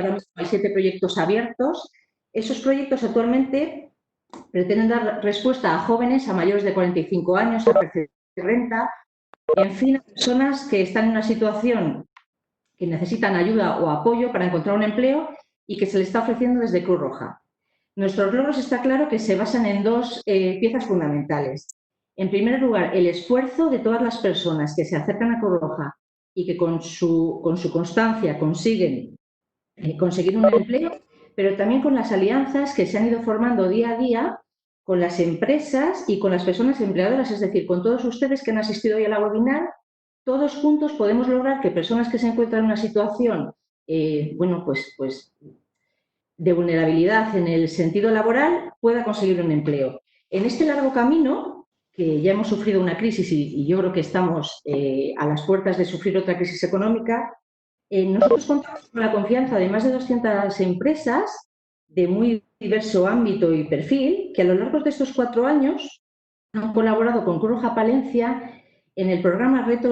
ahora mismo hay 7 proyectos abiertos. Esos proyectos actualmente pretenden dar respuesta a jóvenes, a mayores de 45 años, a percepción de renta, en fin, a personas que están en una situación que necesitan ayuda o apoyo para encontrar un empleo y que se les está ofreciendo desde Cruz Roja. Nuestros logros está claro que se basan en 2 piezas fundamentales. En primer lugar, el esfuerzo de todas las personas que se acercan a Cruz Roja y que con su constancia consiguen conseguir un empleo, pero también con las alianzas que se han ido formando día a día con las empresas y con las personas empleadoras, es decir, con todos ustedes que han asistido hoy a la webinar. Todos juntos podemos lograr que personas que se encuentran en una situación, pues de vulnerabilidad en el sentido laboral pueda conseguir un empleo. En este largo camino, que ya hemos sufrido una crisis y yo creo que estamos a las puertas de sufrir otra crisis económica, nosotros contamos con la confianza de más de 200 empresas de muy diverso ámbito y perfil que a lo largo de estos 4 años han colaborado con Cruz Roja Palencia en el programa Reto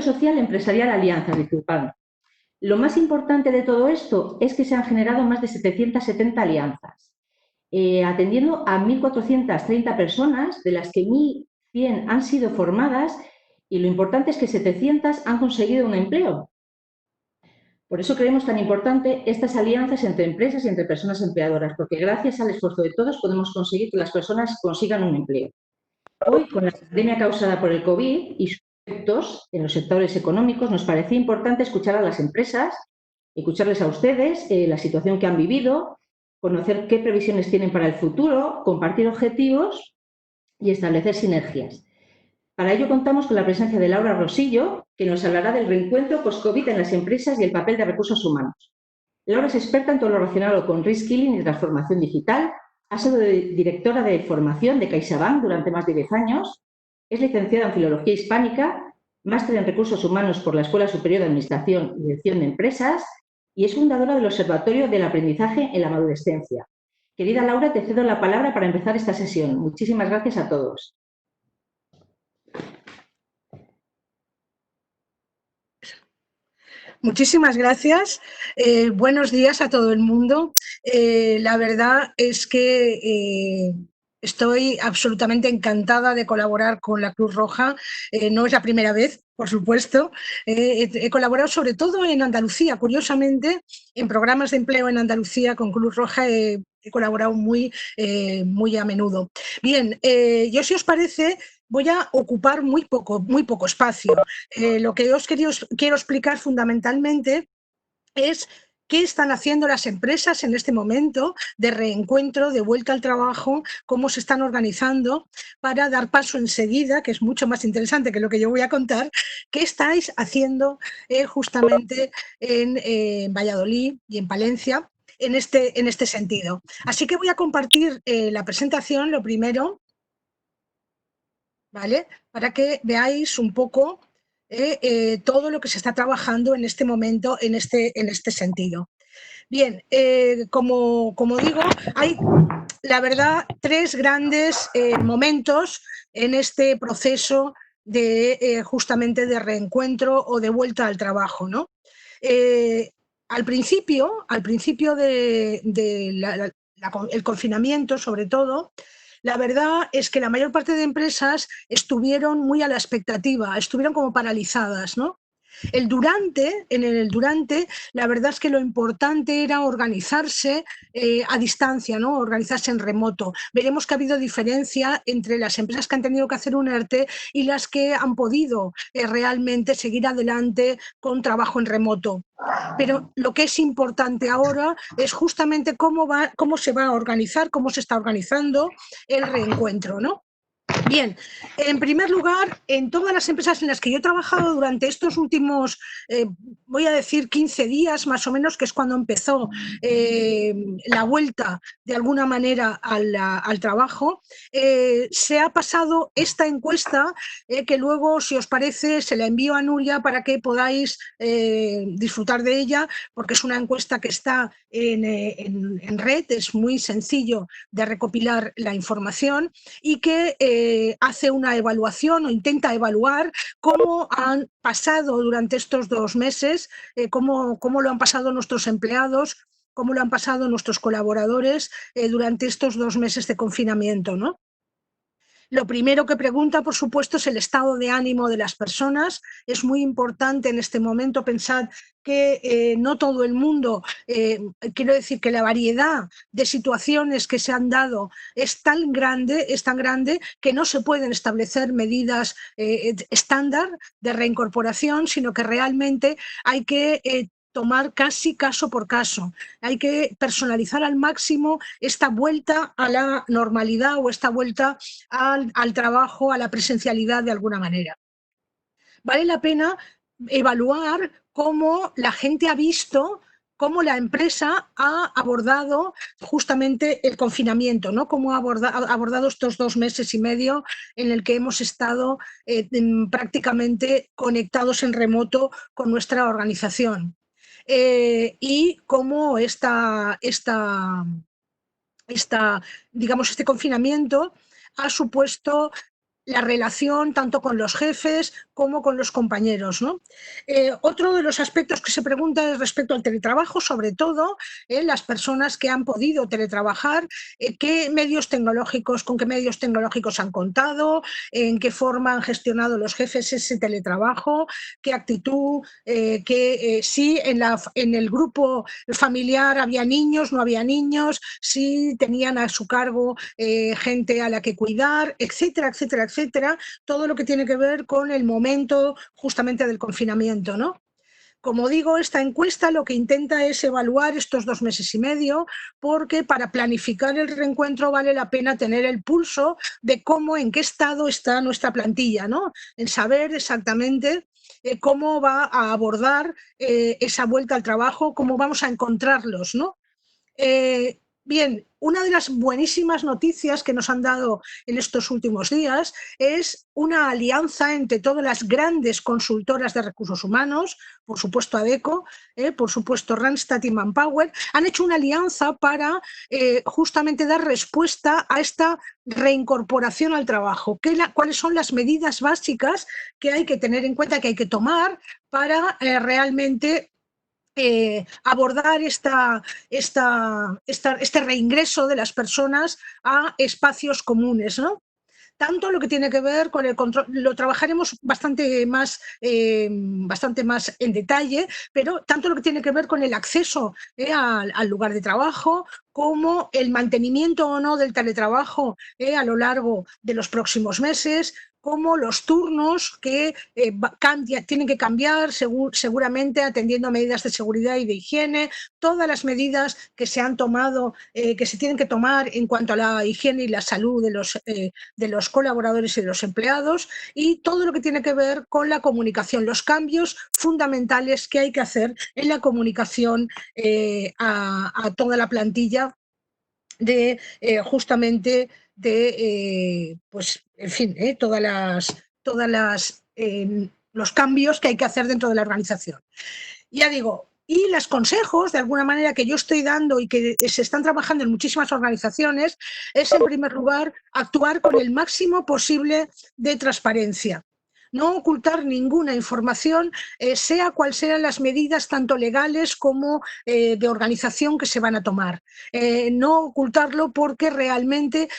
Social Empresarial Alianzas, disculpad. Lo más importante de todo esto es que se han generado más de 770 alianzas, atendiendo a 1.430 personas, de las que 1.100 han sido formadas y lo importante es que 700 han conseguido un empleo. Por eso creemos tan importante estas alianzas entre empresas y entre personas empleadoras, porque gracias al esfuerzo de todos podemos conseguir que las personas consigan un empleo. Hoy, con la pandemia causada por el COVID y sus efectos en los sectores económicos, nos parecía importante escuchar a las empresas, escucharles a ustedes la situación que han vivido, conocer qué previsiones tienen para el futuro, compartir objetivos y establecer sinergias. Para ello contamos con la presencia de Laura Rosillo, que nos hablará del reencuentro post-COVID en las empresas y el papel de recursos humanos. Laura es experta en todo lo relacionado con reskilling y transformación digital. Ha sido directora de formación de CaixaBank durante más de 10 años. Es licenciada en Filología Hispánica, máster en Recursos Humanos por la Escuela Superior de Administración y Dirección de Empresas y es fundadora del Observatorio del Aprendizaje en la Adolescencia. Querida Laura, te cedo la palabra para empezar esta sesión. Muchísimas gracias a todos. Muchísimas gracias. Buenos días a todo el mundo. La verdad es que estoy absolutamente encantada de colaborar con la Cruz Roja. No es la primera vez, por supuesto. He colaborado sobre todo en Andalucía. Curiosamente, en programas de empleo en Andalucía con Cruz Roja he colaborado muy a menudo. Bien, yo, si os parece, voy a ocupar muy poco espacio. Lo que os quiero explicar fundamentalmente es qué están haciendo las empresas en este momento de reencuentro, de vuelta al trabajo, cómo se están organizando para dar paso enseguida, que es mucho más interesante que lo que yo voy a contar, qué estáis haciendo justamente en Valladolid y en Palencia en este sentido. Así que voy a compartir la presentación, lo primero, ¿vale? Para que veáis un poco todo lo que se está trabajando en este momento, en este sentido. Bien, como digo, hay, la verdad, 3 grandes momentos en este proceso de justamente de reencuentro o de vuelta al trabajo, ¿no? Al principio el confinamiento, sobre todo, la verdad es que la mayor parte de empresas estuvieron muy a la expectativa, estuvieron como paralizadas, ¿no? En el durante, la verdad es que lo importante era organizarse a distancia, ¿no? Organizarse en remoto. Veremos que ha habido diferencia entre las empresas que han tenido que hacer un ERTE y las que han podido realmente seguir adelante con trabajo en remoto. Pero lo que es importante ahora es justamente cómo se va a organizar, cómo se está organizando el reencuentro, ¿no? Bien, en primer lugar, en todas las empresas en las que yo he trabajado durante estos últimos, voy a decir 15 días más o menos, que es cuando empezó la vuelta de alguna manera al trabajo, se ha pasado esta encuesta que luego, si os parece, se la envío a Nuria para que podáis disfrutar de ella, porque es una encuesta que está en red, es muy sencillo de recopilar la información y que hace una evaluación o intenta evaluar cómo han pasado durante estos 2 meses, cómo lo han pasado nuestros empleados, cómo lo han pasado nuestros colaboradores durante estos 2 meses de confinamiento, ¿no? Lo primero que pregunta, por supuesto, es el estado de ánimo de las personas. Es muy importante en este momento pensar que no todo el mundo, quiero decir que la variedad de situaciones que se han dado es tan grande que no se pueden establecer medidas estándar de reincorporación, sino que realmente hay que tomar casi caso por caso. Hay que personalizar al máximo esta vuelta a la normalidad o esta vuelta al trabajo, a la presencialidad de alguna manera. Vale la pena evaluar cómo la gente ha visto, cómo la empresa ha abordado justamente el confinamiento, ¿no? Cómo ha abordado estos 2 meses y medio en el que hemos estado prácticamente conectados en remoto con nuestra organización. Y cómo digamos, este confinamiento ha supuesto la relación tanto con los jefes como con los compañeros, ¿no? Otro de los aspectos que se pregunta es respecto al teletrabajo, sobre todo las personas que han podido teletrabajar, con qué medios tecnológicos han contado, en qué forma han gestionado los jefes ese teletrabajo, qué actitud, si en el grupo familiar había niños, no había niños, si tenían a su cargo gente a la que cuidar, etcétera, etcétera, etcétera, todo lo que tiene que ver con el momento justamente del confinamiento, ¿no? Como digo, esta encuesta lo que intenta es evaluar estos 2 meses y medio, porque para planificar el reencuentro vale la pena tener el pulso de cómo, en qué estado está nuestra plantilla, ¿no? En saber exactamente cómo va a abordar esa vuelta al trabajo, cómo vamos a encontrarlos, ¿no? Bien, una de las buenísimas noticias que nos han dado en estos últimos días es una alianza entre todas las grandes consultoras de recursos humanos, por supuesto Adecco, por supuesto Randstad y Manpower, han hecho una alianza para justamente dar respuesta a esta reincorporación al trabajo. ¿Cuáles son las medidas básicas que hay que tener en cuenta, que hay que tomar para realmente abordar este reingreso de las personas a espacios comunes, ¿no? Tanto lo que tiene que ver con el control, lo trabajaremos bastante más en detalle, pero tanto lo que tiene que ver con el acceso al lugar de trabajo, como el mantenimiento o no del teletrabajo a lo largo de los próximos meses, como los turnos que tienen que cambiar seguramente atendiendo a medidas de seguridad y de higiene, todas las medidas que se han tomado, que se tienen que tomar en cuanto a la higiene y la salud de los colaboradores y de los empleados, y todo lo que tiene que ver con la comunicación, los cambios fundamentales que hay que hacer en la comunicación a toda la plantilla de justamente de pues en fin, los cambios que hay que hacer dentro de la organización. Ya digo, y los consejos, de alguna manera, que yo estoy dando y que se están trabajando en muchísimas organizaciones, es, en primer lugar, actuar con el máximo posible de transparencia. No ocultar ninguna información, sea cual sean las medidas tanto legales como de organización que se van a tomar. No ocultarlo, porque realmente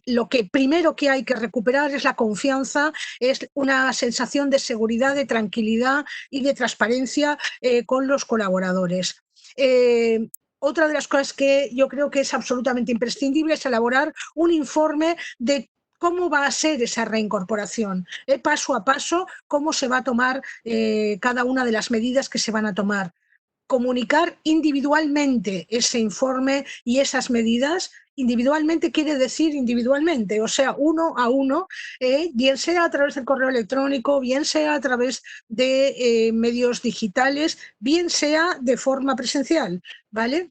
lo que primero que hay que recuperar es la confianza, es una sensación de seguridad, de tranquilidad y de transparencia con los colaboradores. Otra de las cosas que yo creo que es absolutamente imprescindible es elaborar un informe de cómo va a ser esa reincorporación, paso a paso, cómo se va a tomar cada una de las medidas que se van a tomar. Comunicar individualmente ese informe y esas medidas. Individualmente quiere decir individualmente, o sea, uno a uno, bien sea a través del correo electrónico, bien sea a través de medios digitales, bien sea de forma presencial, ¿vale?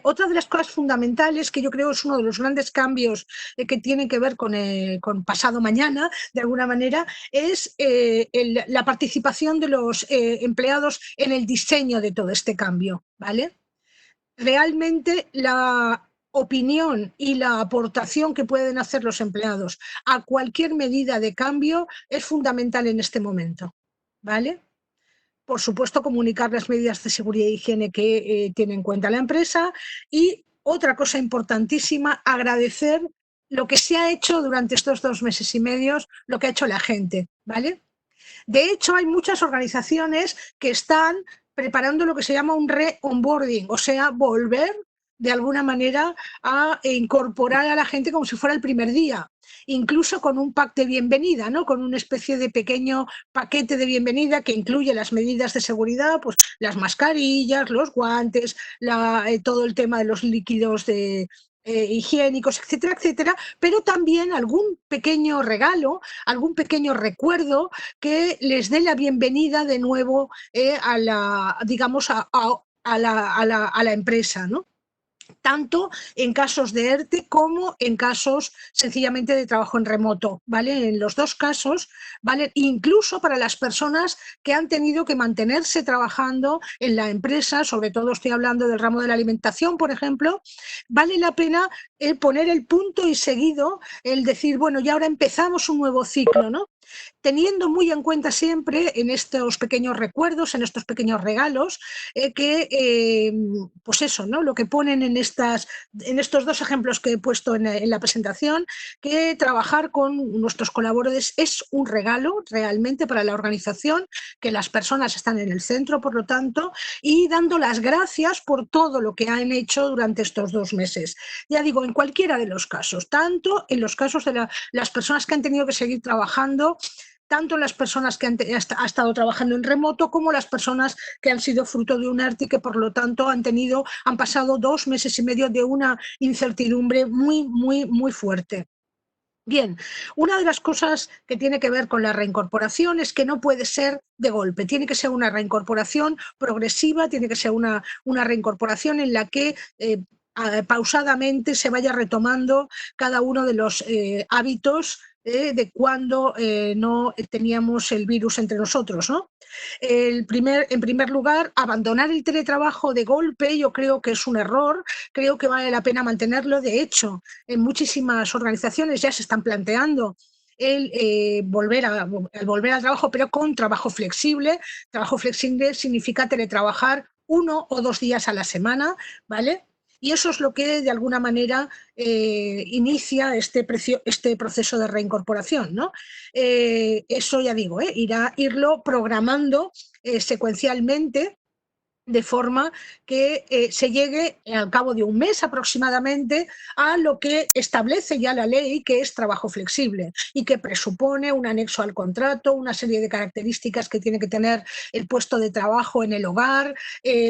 Otra de las cosas fundamentales, que yo creo es uno de los grandes cambios que tienen que ver con pasado mañana, de alguna manera, es la participación de los empleados en el diseño de todo este cambio, ¿vale? Realmente opinión y la aportación que pueden hacer los empleados a cualquier medida de cambio es fundamental en este momento, ¿vale? Por supuesto, comunicar las medidas de seguridad e higiene que tiene en cuenta la empresa y otra cosa importantísima, agradecer lo que se ha hecho durante estos 2 meses y medio, lo que ha hecho la gente, ¿vale? De hecho, hay muchas organizaciones que están preparando lo que se llama un re-onboarding, o sea, volver de alguna manera a incorporar a la gente como si fuera el primer día, incluso con un pack de bienvenida, ¿no? Con una especie de pequeño paquete de bienvenida que incluye las medidas de seguridad, pues las mascarillas, los guantes, todo el tema de los líquidos higiénicos, etcétera, etcétera, pero también algún pequeño regalo, algún pequeño recuerdo que les dé la bienvenida de nuevo a la, digamos, a la empresa, ¿no? Tanto en casos de ERTE como en casos sencillamente de trabajo en remoto, ¿vale? En los dos casos, ¿vale? Incluso para las personas que han tenido que mantenerse trabajando en la empresa, sobre todo estoy hablando del ramo de la alimentación, por ejemplo, vale la pena poner el punto y seguido, el decir, bueno, ya ahora empezamos un nuevo ciclo, ¿no? Teniendo muy en cuenta siempre en estos pequeños recuerdos, en estos pequeños regalos, pues eso, ¿no? Lo que ponen en estos dos ejemplos que he puesto en la presentación, que trabajar con nuestros colaboradores es un regalo realmente para la organización, que las personas están en el centro, por lo tanto, y dando las gracias por todo lo que han hecho durante estos 2 meses. Ya digo, en cualquiera de los casos, tanto en los casos de las personas que han tenido que seguir trabajando, tanto las personas que han estado trabajando en remoto como las personas que han sido fruto de un ERTE y que por lo tanto han pasado 2 meses y medio de una incertidumbre muy, muy, muy fuerte. Bien, una de las cosas que tiene que ver con la reincorporación es que no puede ser de golpe, tiene que ser una reincorporación progresiva, tiene que ser una reincorporación en la que pausadamente se vaya retomando cada uno de los hábitos de cuando no teníamos el virus entre nosotros, ¿no? En primer lugar, abandonar el teletrabajo de golpe yo creo que es un error, creo que vale la pena mantenerlo. De hecho, en muchísimas organizaciones ya se están planteando el volver al trabajo, pero con trabajo flexible. Trabajo flexible significa teletrabajar 1 o 2 días a la semana, ¿vale? Y eso es lo que de alguna manera inicia este proceso de reincorporación, ¿no? Eso ya digo, irlo programando secuencialmente, de forma que se llegue al cabo de un mes aproximadamente a lo que establece ya la ley, que es trabajo flexible y que presupone un anexo al contrato, una serie de características que tiene que tener el puesto de trabajo en el hogar,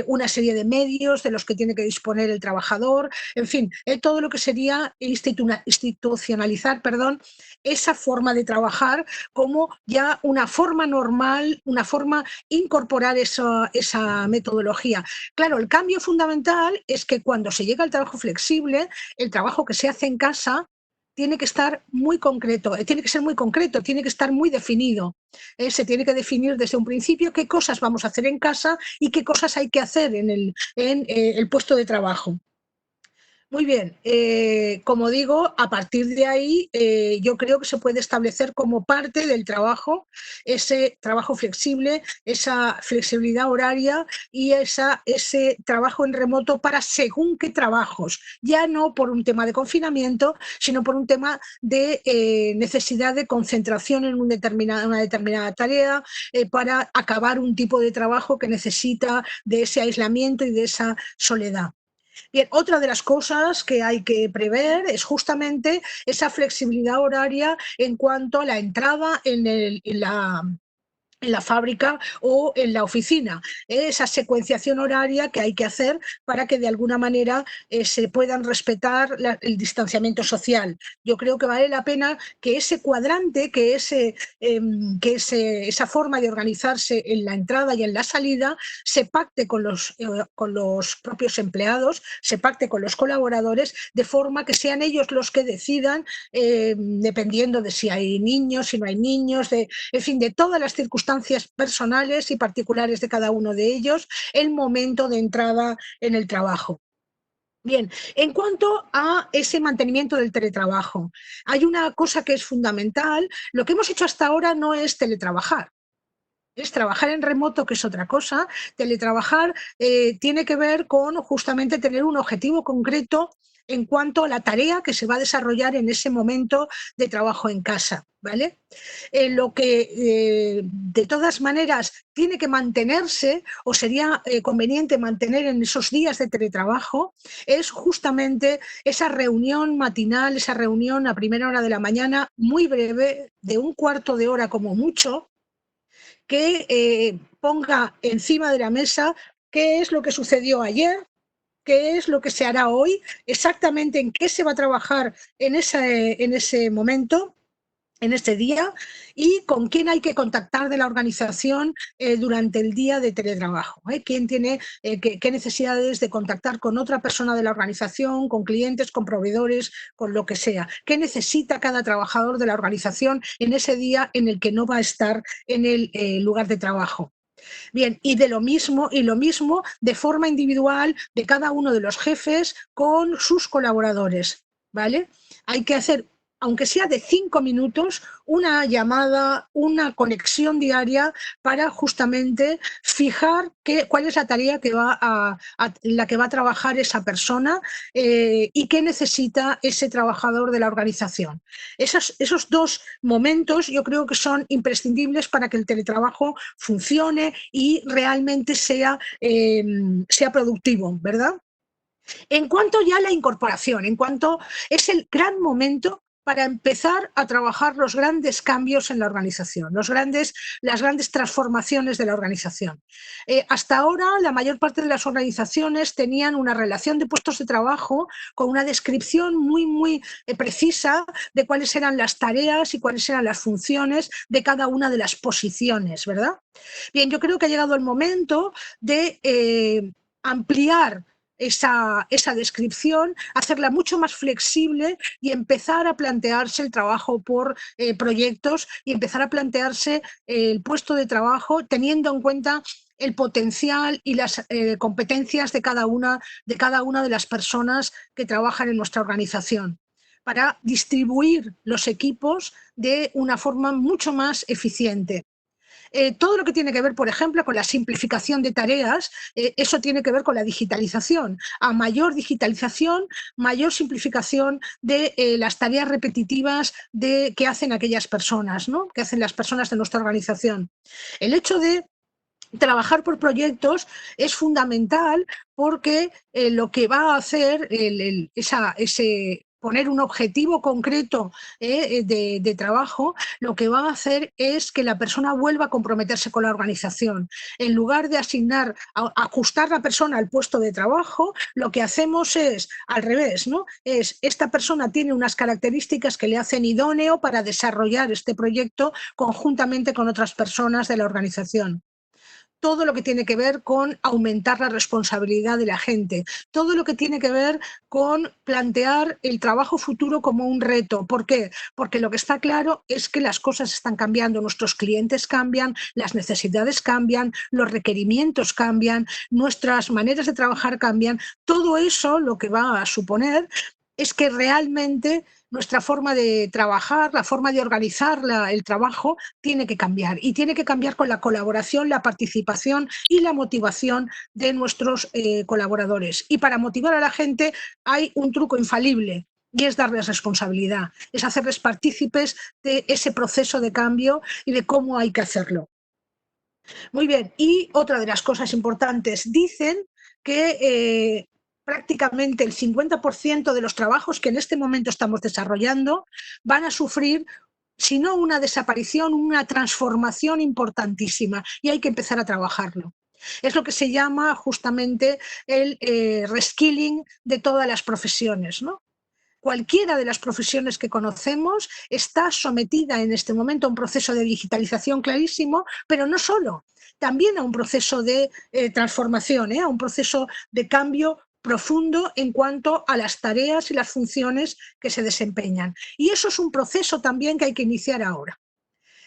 una serie de medios de los que tiene que disponer el trabajador, en fin, todo lo que sería institucionalizar, esa forma de trabajar como ya una forma normal, una forma incorporar esa metodología. Claro, el cambio fundamental es que cuando se llega al trabajo flexible, el trabajo que se hace en casa tiene que estar muy concreto, tiene que ser muy concreto, tiene que estar muy definido. Se tiene que definir desde un principio qué cosas vamos a hacer en casa y qué cosas hay que hacer en el puesto de trabajo. Muy bien, como digo, a partir de ahí yo creo que se puede establecer como parte del trabajo ese trabajo flexible, esa flexibilidad horaria y ese trabajo en remoto para según qué trabajos, ya no por un tema de confinamiento, sino por un tema de necesidad de concentración en una determinada tarea para acabar un tipo de trabajo que necesita de ese aislamiento y de esa soledad. Bien, otra de las cosas que hay que prever es justamente esa flexibilidad horaria en cuanto a la entrada en la fábrica o en la oficina, esa secuenciación horaria que hay que hacer para que de alguna manera se puedan respetar el distanciamiento social. Yo creo que vale la pena que ese cuadrante, esa forma de organizarse en la entrada y en la salida se pacte con los propios empleados, se pacte con los colaboradores, de forma que sean ellos los que decidan, dependiendo de si hay niños, si no hay niños, en fin, de todas las circunstancias personales y particulares de cada uno de ellos, el momento de entrada en el trabajo. Bien, en cuanto a ese mantenimiento del teletrabajo, hay una cosa que es fundamental. Lo que hemos hecho hasta ahora no es teletrabajar. Es trabajar en remoto, que es otra cosa. Teletrabajar tiene que ver con justamente tener un objetivo concreto en cuanto a la tarea que se va a desarrollar en ese momento de trabajo en casa, ¿vale? Lo que de todas maneras tiene que mantenerse o sería conveniente mantener en esos días de teletrabajo es justamente esa reunión matinal, esa reunión a primera hora de la mañana, muy breve, de un cuarto de hora como mucho, que ponga encima de la mesa qué es lo que sucedió ayer, qué es lo que se hará hoy, exactamente en qué se va a trabajar en ese momento, en este día, y con quién hay que contactar de la organización durante el día de teletrabajo. ¿Quién tiene qué necesidades de contactar con otra persona de la organización, con clientes, con proveedores, con lo que sea? ¿Qué necesita cada trabajador de la organización en ese día en el que no va a estar en el lugar de trabajo? Bien, y lo mismo de forma individual de cada uno de los jefes con sus colaboradores, ¿vale? Hay que hacer, aunque sea de 5 minutos, una llamada, una conexión diaria para justamente fijar cuál es la tarea que la que va a trabajar esa persona y qué necesita ese trabajador de la organización. Esos dos momentos yo creo que son imprescindibles para que el teletrabajo funcione y realmente sea productivo, ¿verdad? En cuanto ya a la incorporación, en cuanto es el gran momento para empezar a trabajar los grandes cambios en la organización, las grandes transformaciones de la organización. Hasta ahora, la mayor parte de las organizaciones tenían una relación de puestos de trabajo con una descripción muy precisa de cuáles eran las tareas y cuáles eran las funciones de cada una de las posiciones, ¿verdad? Bien, yo creo que ha llegado el momento de ampliar esa descripción, hacerla mucho más flexible y empezar a plantearse el trabajo por proyectos y empezar a plantearse el puesto de trabajo teniendo en cuenta el potencial y las competencias de cada una de las personas que trabajan en nuestra organización, para distribuir los equipos de una forma mucho más eficiente. Todo lo que tiene que ver, por ejemplo, con la simplificación de tareas, eso tiene que ver con la digitalización. A mayor digitalización, mayor simplificación de las tareas repetitivas que hacen aquellas personas, ¿no? Que hacen las personas de nuestra organización. El hecho de trabajar por proyectos es fundamental porque lo que va a hacer ese poner un objetivo concreto de trabajo, lo que va a hacer es que la persona vuelva a comprometerse con la organización. En lugar de ajustar la persona al puesto de trabajo, lo que hacemos es al revés, ¿no? Esta persona tiene unas características que le hacen idóneo para desarrollar este proyecto conjuntamente con otras personas de la organización. Todo lo que tiene que ver con aumentar la responsabilidad de la gente, todo lo que tiene que ver con plantear el trabajo futuro como un reto. ¿Por qué? Porque lo que está claro es que las cosas están cambiando, nuestros clientes cambian, las necesidades cambian, los requerimientos cambian, nuestras maneras de trabajar cambian. Todo eso lo que va a suponer es que realmente nuestra forma de trabajar, la forma de organizar el trabajo, tiene que cambiar. Y tiene que cambiar con la colaboración, la participación y la motivación de nuestros colaboradores. Y para motivar a la gente hay un truco infalible, y es darles responsabilidad, es hacerles partícipes de ese proceso de cambio y de cómo hay que hacerlo. Muy bien, y otra de las cosas importantes, dicen que prácticamente el 50% de los trabajos que en este momento estamos desarrollando van a sufrir, si no una desaparición, una transformación importantísima, y hay que empezar a trabajarlo. Es lo que se llama justamente el reskilling de todas las profesiones, ¿no? Cualquiera de las profesiones que conocemos está sometida en este momento a un proceso de digitalización clarísimo, pero no solo, también a un proceso de transformación, a un proceso de cambio profundo en cuanto a las tareas y las funciones que se desempeñan. Y eso es un proceso también que hay que iniciar ahora.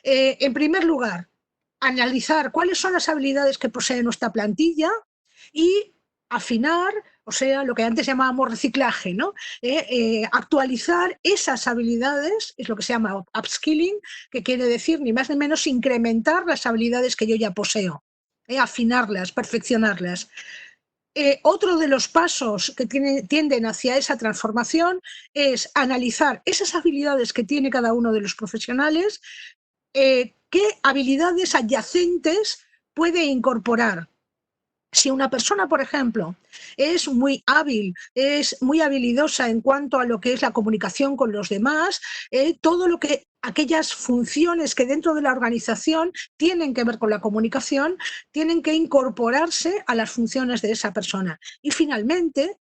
En primer lugar, analizar cuáles son las habilidades que posee nuestra plantilla y afinar O sea, lo que antes llamábamos reciclaje, ¿no? Actualizar esas habilidades es lo que se llama upskilling, que quiere decir ni más ni menos incrementar las habilidades que yo ya poseo, afinarlas, perfeccionarlas. Otro de los pasos que tienden hacia esa transformación es analizar esas habilidades que tiene cada uno de los profesionales, qué habilidades adyacentes puede incorporar. Si una persona, por ejemplo, es muy hábil, es muy habilidosa en cuanto a lo que es la comunicación con los demás, todo lo que aquellas funciones que dentro de la organización tienen que ver con la comunicación, tienen que incorporarse a las funciones de esa persona. Y finalmente,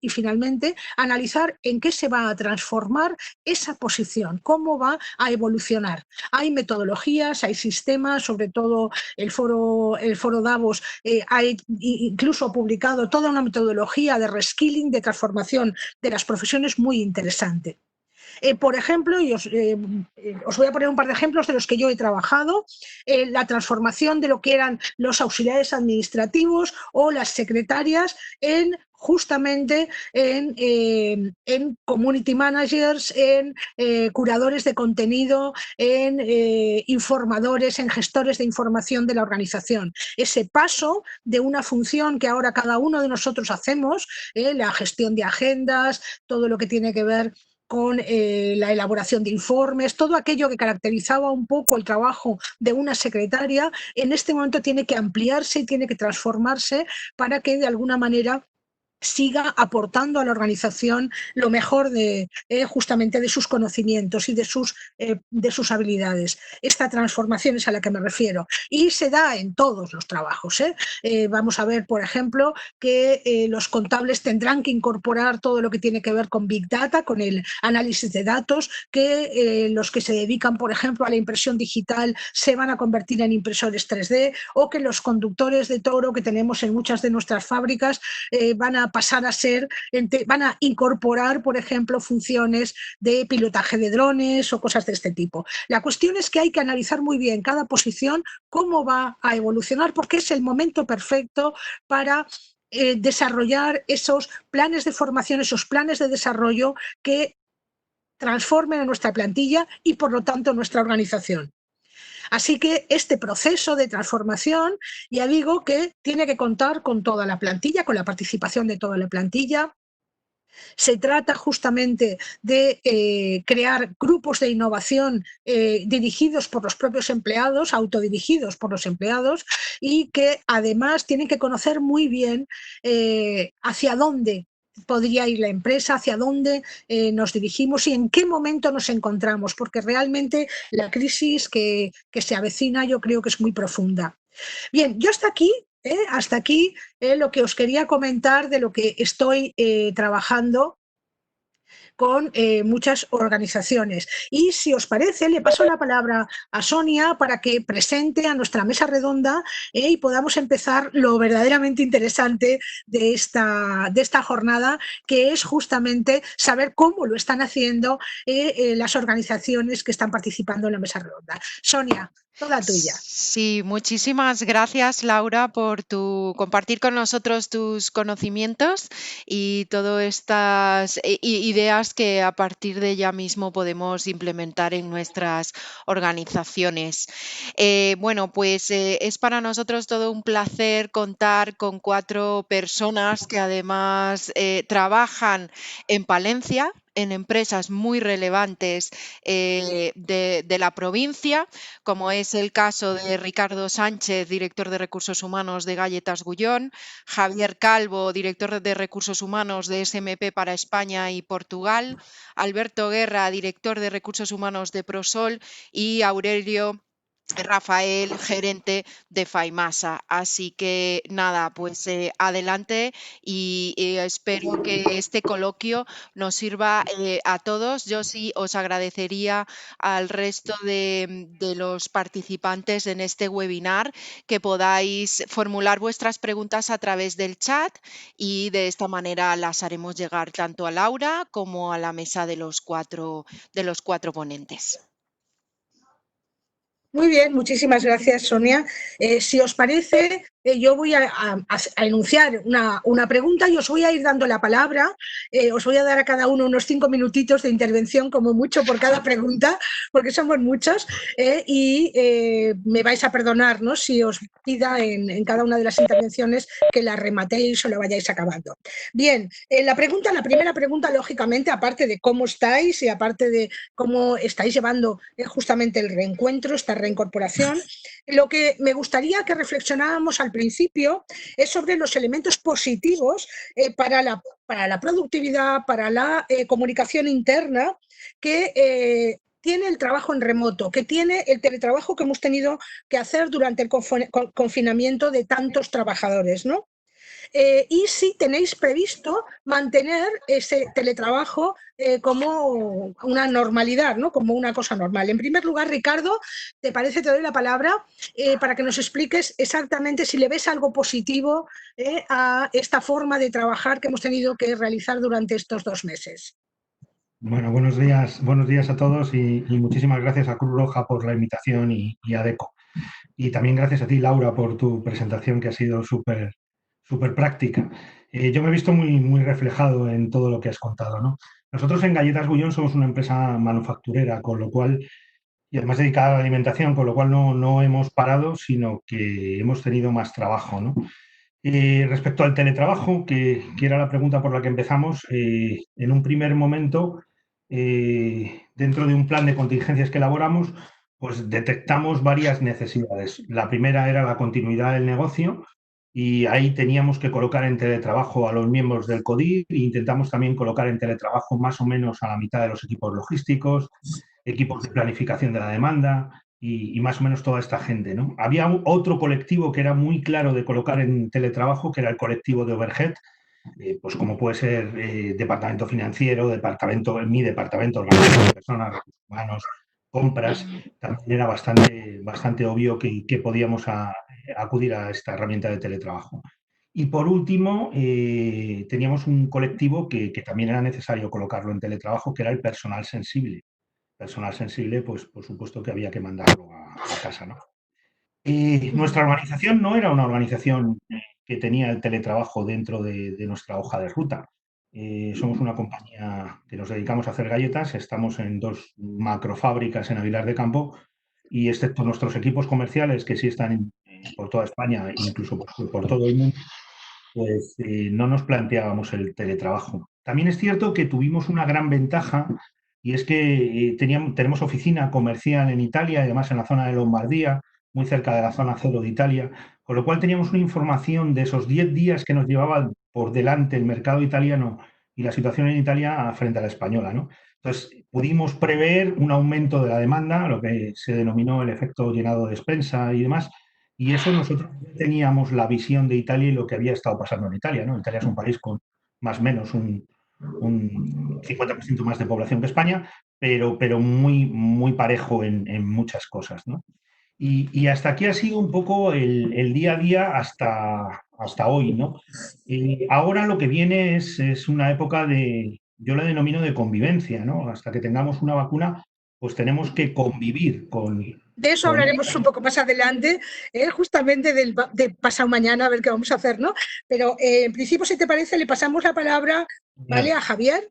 analizar en qué se va a transformar esa posición, cómo va a evolucionar. Hay metodologías, hay sistemas, sobre todo el foro Davos ha incluso publicado toda una metodología de reskilling, de transformación de las profesiones muy interesante. Por ejemplo, os voy a poner un par de ejemplos de los que yo he trabajado, la transformación de lo que eran los auxiliares administrativos o las secretarias justamente en community managers, en curadores de contenido, en informadores, en gestores de información de la organización. Ese paso de una función que ahora cada uno de nosotros hacemos, la gestión de agendas, todo lo que tiene que ver con la elaboración de informes, todo aquello que caracterizaba un poco el trabajo de una secretaria, en este momento tiene que ampliarse y tiene que transformarse para que de alguna manera siga aportando a la organización lo mejor justamente de sus conocimientos y de sus habilidades. Esta transformación es a la que me refiero y se da en todos los trabajos. Vamos a ver, por ejemplo, que los contables tendrán que incorporar todo lo que tiene que ver con Big Data, con el análisis de datos, que los que se dedican, por ejemplo, a la impresión digital se van a convertir en impresores 3D, o que los conductores de toro que tenemos en muchas de nuestras fábricas van a pasar a van a incorporar, por ejemplo, funciones de pilotaje de drones o cosas de este tipo. La cuestión es que hay que analizar muy bien cada posición, cómo va a evolucionar, porque es el momento perfecto para desarrollar esos planes de formación, esos planes de desarrollo que transformen a nuestra plantilla y, por lo tanto, nuestra organización. Así que este proceso de transformación, ya digo que tiene que contar con toda la plantilla, con la participación de toda la plantilla. Se trata justamente de crear grupos de innovación dirigidos por los propios empleados, autodirigidos por los empleados, y que además tienen que conocer muy bien hacia dónde podría ir la empresa, hacia dónde nos dirigimos y en qué momento nos encontramos, porque realmente la crisis que se avecina yo creo que es muy profunda. Bien, yo hasta aquí lo que os quería comentar de lo que estoy trabajando con muchas organizaciones. Y si os parece, le paso la palabra a Sonia para que presente a nuestra mesa redonda y podamos empezar lo verdaderamente interesante de esta jornada, que es justamente saber cómo lo están haciendo las organizaciones que están participando en la mesa redonda. Sonia, toda tuya. Sí, muchísimas gracias, Laura, por compartir con nosotros tus conocimientos y todas estas ideas que a partir de ya mismo podemos implementar en nuestras organizaciones. Bueno, pues es para nosotros todo un placer contar con 4 personas que además trabajan en Palencia, en empresas muy relevantes de la provincia, como es el caso de Ricardo Sánchez, director de Recursos Humanos de Galletas Gullón, Javier Calvo, director de Recursos Humanos de SMP para España y Portugal, Alberto Guerra, director de Recursos Humanos de Prosol, y Aurelio Rafael, gerente de Faimasa. Así que nada, pues adelante y espero que este coloquio nos sirva a todos. Yo sí os agradecería al resto de los participantes en este webinar que podáis formular vuestras preguntas a través del chat y de esta manera las haremos llegar tanto a Laura como a la mesa de los cuatro ponentes. Muy bien, muchísimas gracias, Sonia. Si os parece, yo voy a enunciar una pregunta y os voy a ir dando la palabra. Os voy a dar a cada uno unos 5 minutitos de intervención, como mucho, por cada pregunta, porque somos muchos, y me vais a perdonar, ¿no?, si os pida en cada una de las intervenciones que la rematéis o la vayáis acabando. Bien, la primera pregunta, lógicamente, aparte de cómo estáis y aparte de cómo estáis llevando justamente el reencuentro, esta reincorporación, lo que me gustaría que reflexionáramos al principio es sobre los elementos positivos para la productividad, para la comunicación interna que tiene el trabajo en remoto, que tiene el teletrabajo que hemos tenido que hacer durante el confinamiento de tantos trabajadores, ¿no? Y si tenéis previsto mantener ese teletrabajo como una normalidad, ¿no?, como una cosa normal. En primer lugar, Ricardo, ¿te parece? Te doy la palabra para que nos expliques exactamente si le ves algo positivo a esta forma de trabajar que hemos tenido que realizar durante estos 2 meses. Bueno, buenos días a todos y muchísimas gracias a Cruz Roja por la invitación y a DECO. Y también gracias a ti, Laura, por tu presentación, que ha sido súper práctica. Yo me he visto muy reflejado en todo lo que has contado, ¿no? Nosotros en Galletas Gullón somos una empresa manufacturera, con lo cual, y además dedicada a la alimentación, con lo cual no hemos parado, sino que hemos tenido más trabajo, ¿no? Respecto al teletrabajo, que era la pregunta por la que empezamos, en un primer momento, dentro de un plan de contingencias que elaboramos, pues detectamos varias necesidades. La primera era la continuidad del negocio y ahí teníamos que colocar en teletrabajo a los miembros del CODIR e intentamos también colocar en teletrabajo más o menos a la mitad de los equipos logísticos, equipos de planificación de la demanda y más o menos toda esta gente, ¿no? Había otro colectivo que era muy claro de colocar en teletrabajo, que era el colectivo de overhead, pues como puede ser departamento financiero, mi departamento, organización de personas, recursos humanos, compras. También era bastante obvio que podíamos acudir a esta herramienta de teletrabajo. Y por último, teníamos un colectivo que también era necesario colocarlo en teletrabajo, que era el personal sensible. Personal sensible, pues por supuesto que había que mandarlo a casa, ¿no? Nuestra organización no era una organización que tenía el teletrabajo dentro de nuestra hoja de ruta. Somos una compañía que nos dedicamos a hacer galletas, estamos en 2 macrofábricas en Aguilar de Campo y excepto nuestros equipos comerciales que sí están por toda España, incluso por todo el mundo, pues no nos planteábamos el teletrabajo. También es cierto que tuvimos una gran ventaja y es que tenemos oficina comercial en Italia, además en la zona de Lombardía, muy cerca de la zona cero de Italia, con lo cual teníamos una información de esos 10 días que nos llevaba por delante el mercado italiano y la situación en Italia frente a la española, ¿no? Entonces, pudimos prever un aumento de la demanda, lo que se denominó el efecto llenado de despensa y demás, y eso nosotros teníamos la visión de Italia y lo que había estado pasando en Italia, ¿no? Italia es un país con más o menos un 50% más de población que España, pero muy parejo en muchas cosas, ¿no? Y hasta aquí ha sido un poco el día a día hasta hoy, ¿no? Ahora lo que viene es una época yo la denomino de convivencia, ¿no? Hasta que tengamos una vacuna, pues tenemos que convivir con... De eso hablaremos un poco más adelante, justamente de pasado mañana, a ver qué vamos a hacer, ¿no? Pero en principio, si te parece, le pasamos la palabra, ¿vale?, a Javier.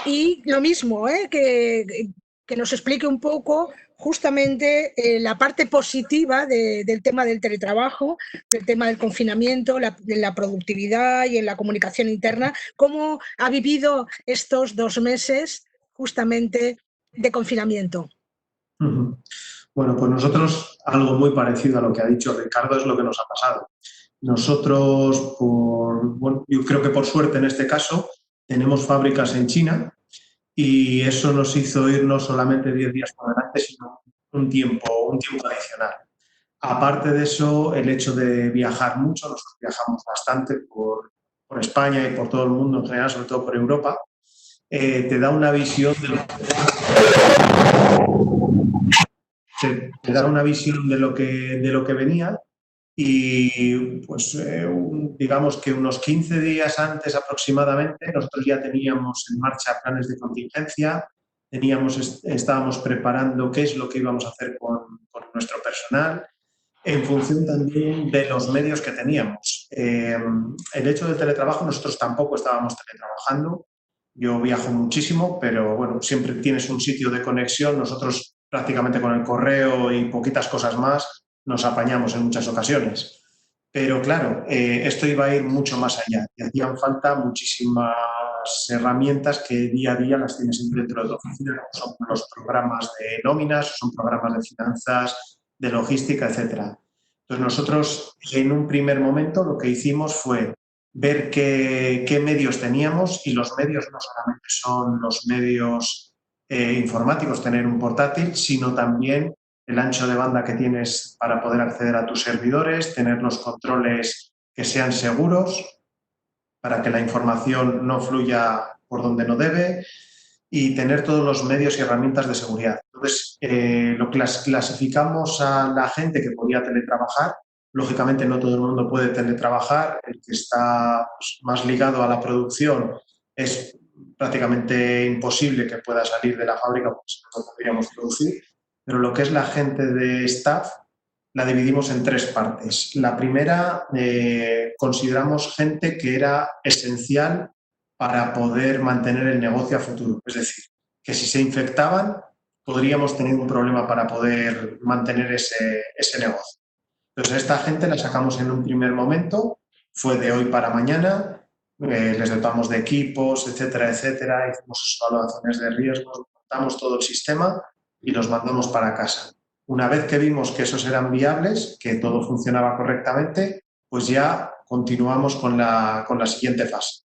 Y lo mismo, que nos explique un poco justamente la parte positiva del tema del teletrabajo, del tema del confinamiento, de la productividad y en la comunicación interna, cómo ha vivido estos 2 meses justamente de confinamiento. Bueno, pues nosotros algo muy parecido a lo que ha dicho Ricardo es lo que nos ha pasado. Nosotros, yo creo que por suerte en este caso, tenemos fábricas en China y eso nos hizo ir no solamente 10 días por delante, sino un tiempo adicional. Aparte de eso, el hecho de viajar mucho, nosotros viajamos bastante por España y por todo el mundo en general, sobre todo por Europa, te da una visión de lo te da una visión de lo que venía y pues digamos que unos 15 días antes aproximadamente nosotros ya teníamos en marcha planes de contingencia, estábamos preparando qué es lo que íbamos a hacer con nuestro personal en función también de los medios que teníamos. El hecho del teletrabajo, nosotros tampoco estábamos teletrabajando. Yo viajo muchísimo, pero bueno, siempre tienes un sitio de conexión. Nosotros prácticamente con el correo y poquitas cosas más nos apañamos en muchas ocasiones. Pero claro, esto iba a ir mucho más allá y hacían falta muchísimas herramientas que día a día las tienes dentro de tu oficina, como son los programas de nóminas, son programas de finanzas, de logística, etcétera. Entonces nosotros en un primer momento lo que hicimos fue ver qué medios teníamos, y los medios no solamente son los medios informáticos, tener un portátil, sino también el ancho de banda que tienes para poder acceder a tus servidores, tener los controles que sean seguros para que la información no fluya por donde no debe, y tener todos los medios y herramientas de seguridad. Entonces, lo clasificamos a la gente que podía teletrabajar. Lógicamente no todo el mundo puede teletrabajar, el que está pues, más ligado a la producción es prácticamente imposible que pueda salir de la fábrica porque no podríamos producir, pero lo que es la gente de staff la dividimos en tres partes. La primera, consideramos gente que era esencial para poder mantener el negocio a futuro. Es decir, que si se infectaban, podríamos tener un problema para poder mantener ese negocio. Entonces, esta gente la sacamos en un primer momento, fue de hoy para mañana, les dotamos de equipos, etcétera, etcétera, hicimos evaluaciones de riesgos, montamos todo el sistema y los mandamos para casa. Una vez que vimos que esos eran viables, que todo funcionaba correctamente, pues ya continuamos con la siguiente fase.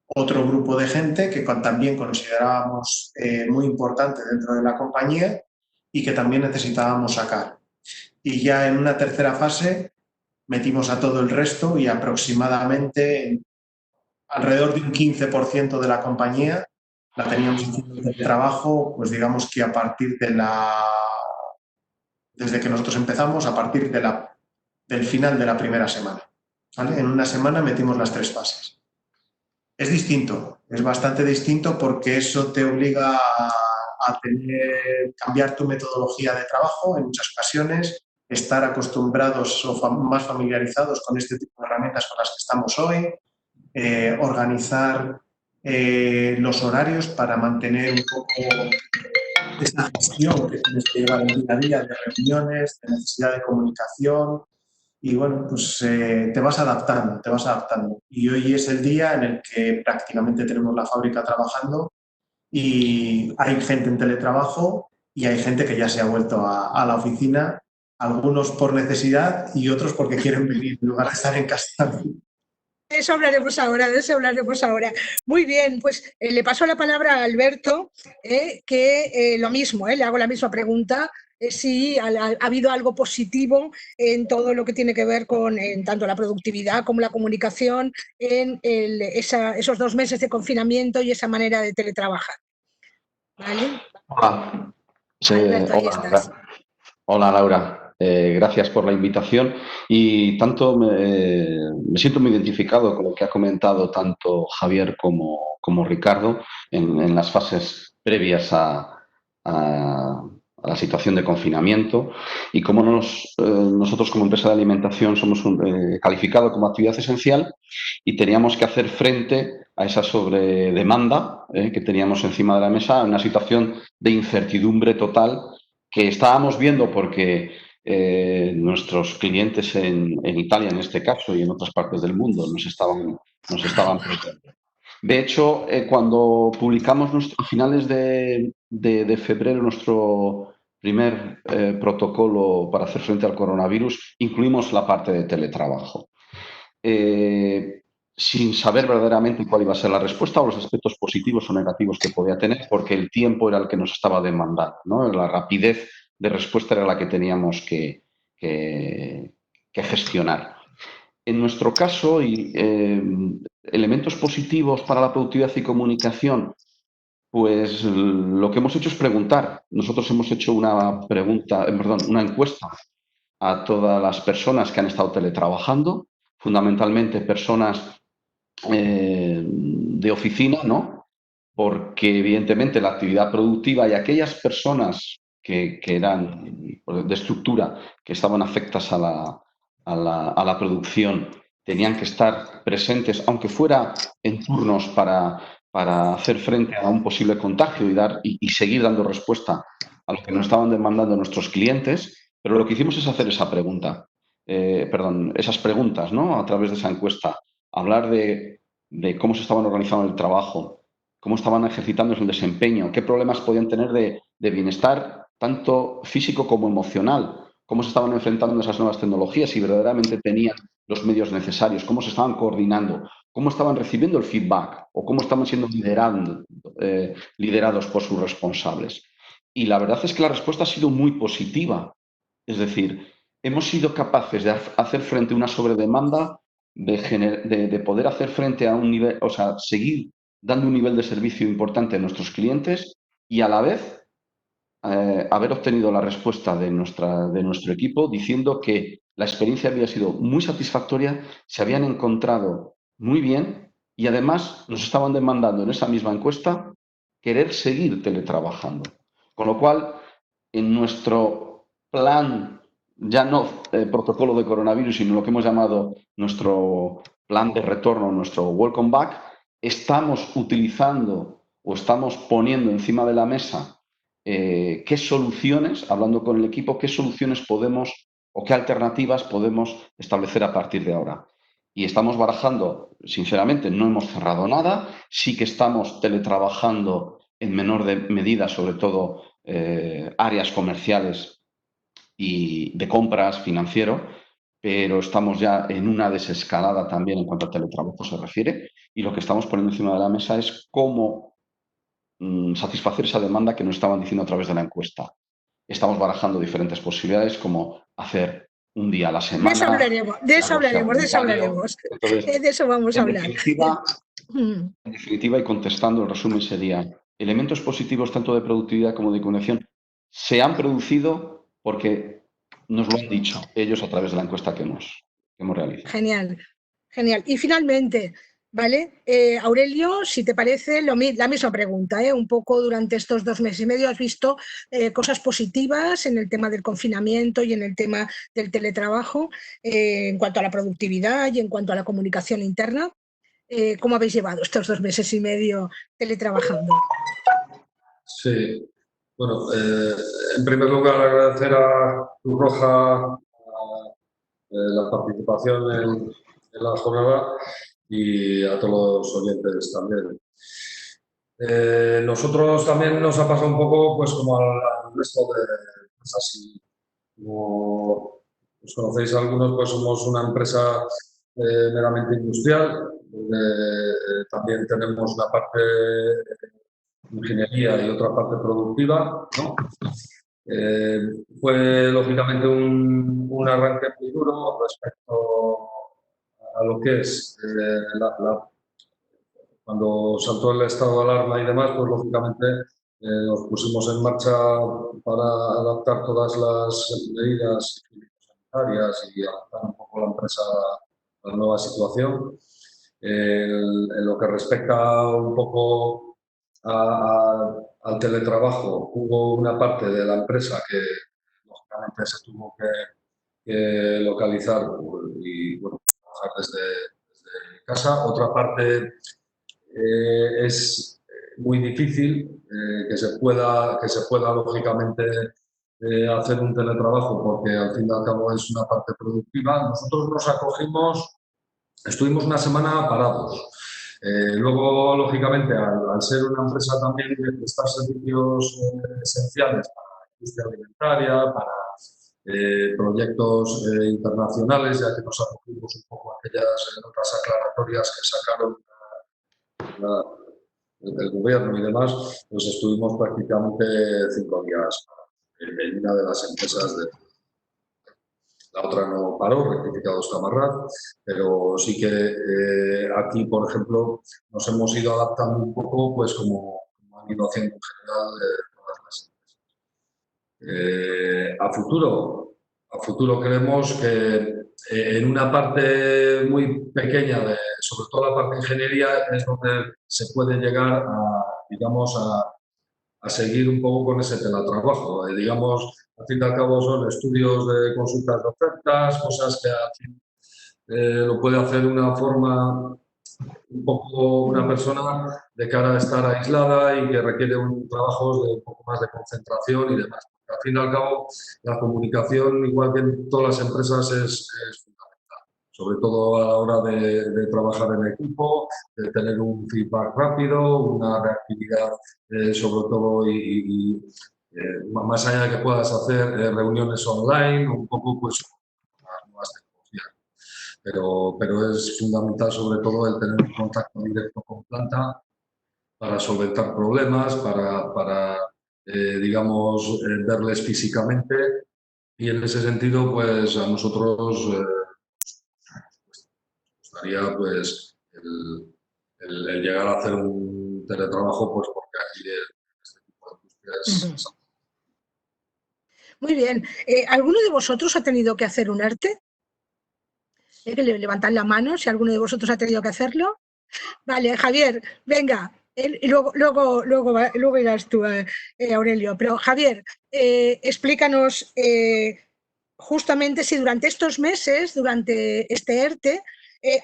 Otro grupo de gente que también considerábamos muy importante dentro de la compañía y que también necesitábamos sacar. Y ya en una tercera fase metimos a todo el resto y aproximadamente alrededor de un 15% de la compañía la teníamos haciendo el trabajo, pues digamos que a partir de desde que nosotros empezamos, a partir del final de la primera semana. ¿Vale? En una semana metimos las tres fases. Es distinto, es bastante distinto porque eso te obliga a cambiar tu metodología de trabajo en muchas ocasiones, estar acostumbrados o más familiarizados con este tipo de herramientas con las que estamos hoy, organizar los horarios para mantener un poco esa gestión que tienes que llevar el día a día de reuniones, de necesidad de comunicación. Y bueno, pues te vas adaptando, te vas adaptando. Y hoy es el día en el que prácticamente tenemos la fábrica trabajando y hay gente en teletrabajo y hay gente que ya se ha vuelto a la oficina, algunos por necesidad y otros porque quieren venir en lugar de estar en casa. De eso hablaremos ahora, de eso hablaremos ahora. Muy bien, pues le paso la palabra a Alberto, que lo mismo, le hago la misma pregunta, si ha habido algo positivo en todo lo que tiene que ver con tanto la productividad como la comunicación en esos 2 meses de confinamiento y esa manera de teletrabajar. ¿Vale? Hola. Alberto, ahí estás. Hola, Laura. Gracias por la invitación y tanto me siento muy identificado con lo que ha comentado tanto Javier como Ricardo en las fases previas a la situación de confinamiento y como nosotros como empresa de alimentación somos calificado como actividad esencial y teníamos que hacer frente a esa sobredemanda que teníamos encima de la mesa, una situación de incertidumbre total que estábamos viendo porque nuestros clientes en Italia, en este caso, y en otras partes del mundo, nos estaban preguntando. De hecho, cuando publicamos a finales de febrero nuestro primer protocolo para hacer frente al coronavirus, incluimos la parte de teletrabajo. Sin saber verdaderamente cuál iba a ser la respuesta o los aspectos positivos o negativos que podía tener, porque el tiempo era el que nos estaba demandando, ¿no? La rapidez de respuesta era la que teníamos que gestionar. En nuestro caso, elementos positivos para la productividad y comunicación, pues lo que hemos hecho es preguntar. Nosotros hemos hecho una encuesta a todas las personas que han estado teletrabajando, fundamentalmente personas de oficina, ¿no? Porque evidentemente la actividad productiva y aquellas personas que eran de estructura, que estaban afectas a la producción, tenían que estar presentes, aunque fuera en turnos para hacer frente a un posible contagio y seguir dando respuesta a lo que nos estaban demandando nuestros clientes, pero lo que hicimos es hacer esa pregunta, esas preguntas, ¿no? A través de esa encuesta, hablar de cómo se estaban organizando el trabajo, cómo estaban ejercitando el desempeño, qué problemas podían tener de bienestar tanto físico como emocional, cómo se estaban enfrentando a esas nuevas tecnologías, si verdaderamente tenían los medios necesarios, cómo se estaban coordinando, cómo estaban recibiendo el feedback o cómo estaban siendo liderados por sus responsables. Y la verdad es que la respuesta ha sido muy positiva. Es decir, hemos sido capaces de hacer frente a una sobredemanda, de poder hacer frente a un nivel, o sea, seguir dando un nivel de servicio importante a nuestros clientes y a la vez haber obtenido la respuesta de nuestro equipo diciendo que la experiencia había sido muy satisfactoria, se habían encontrado muy bien y además nos estaban demandando en esa misma encuesta querer seguir teletrabajando. Con lo cual, en nuestro plan, ya no protocolo de coronavirus, sino lo que hemos llamado nuestro plan de retorno, nuestro welcome back, estamos utilizando o estamos poniendo encima de la mesa qué soluciones, hablando con el equipo, qué soluciones podemos o qué alternativas podemos establecer a partir de ahora. Y estamos barajando, sinceramente, no hemos cerrado nada, sí que estamos teletrabajando en menor medida, sobre todo áreas comerciales y de compras, financiero, pero estamos ya en una desescalada también en cuanto al teletrabajo se refiere y lo que estamos poniendo encima de la mesa es cómo satisfacer esa demanda que nos estaban diciendo a través de la encuesta. Estamos barajando diferentes posibilidades como hacer un día a la semana. De eso hablaremos. Entonces, de eso vamos a hablar. En definitiva, y contestando, el resumen sería, elementos positivos tanto de productividad como de conexión se han producido porque nos lo han dicho ellos a través de la encuesta que hemos realizado. Genial, genial. Y finalmente, ¿vale? Aurelio, si te parece, la misma pregunta, un poco durante estos 2 meses y medio has visto cosas positivas en el tema del confinamiento y en el tema del teletrabajo, en cuanto a la productividad y en cuanto a la comunicación interna. ¿Cómo habéis llevado estos 2 meses y medio teletrabajando? Sí, bueno, en primer lugar agradecer a Cruz Roja la participación en la jornada y a todos los oyentes también. Nosotros también nos ha pasado un poco pues como al resto de empresas. Como os conocéis algunos, pues somos una empresa meramente industrial, donde también tenemos una parte de ingeniería y otra parte productiva, ¿no? Fue lógicamente un arranque muy duro respecto a lo que es cuando saltó el estado de alarma y demás, pues lógicamente nos pusimos en marcha para adaptar todas las medidas sanitarias y adaptar un poco la empresa a la nueva situación. En lo que respecta un poco al teletrabajo, hubo una parte de la empresa que lógicamente se tuvo que localizar y bueno, trabajar desde casa. Otra parte es muy difícil que se pueda lógicamente hacer un teletrabajo porque al fin y al cabo es una parte productiva. Nosotros nos acogimos, estuvimos una semana parados. Luego, lógicamente, al ser una empresa también de prestar servicios esenciales para la industria alimentaria, para proyectos internacionales, ya que nos acogimos un poco a aquellas notas aclaratorias que sacaron el gobierno y demás, pues estuvimos prácticamente 5 días en una de las empresas la otra no paró, rectificado está Marrat, pero sí que aquí, por ejemplo, nos hemos ido adaptando un poco, pues como han ido haciendo en general todas las empresas. A futuro creemos que en una parte muy pequeña, sobre todo la parte de ingeniería, es donde se puede llegar a, digamos, a a seguir un poco con ese teletrabajo. Digamos, al fin y al cabo son estudios de consultas de ofertas, cosas que al fin, lo puede hacer de una forma un poco una persona de cara a estar aislada y que requiere un trabajo de un poco más de concentración y demás. Al fin y al cabo, la comunicación, igual que en todas las empresas, es fundamental, sobre todo a la hora de trabajar en equipo, de tener un feedback rápido, una reactividad sobre todo más allá de que puedas hacer reuniones online, un poco pues las nuevas tecnologías. Pero es fundamental sobre todo el tener un contacto directo con planta para solventar problemas, para digamos, verles físicamente, y en ese sentido, pues a nosotros nos gustaría pues, el llegar a hacer un teletrabajo, pues porque aquí este tipo de industrias... Muy bien. ¿Alguno de vosotros ha tenido que hacer un ERTE? Que levantad la mano si alguno de vosotros ha tenido que hacerlo. Vale, Javier, venga. Y luego irás tú, Aurelio. Pero Javier, explícanos justamente si durante estos meses, durante este ERTE,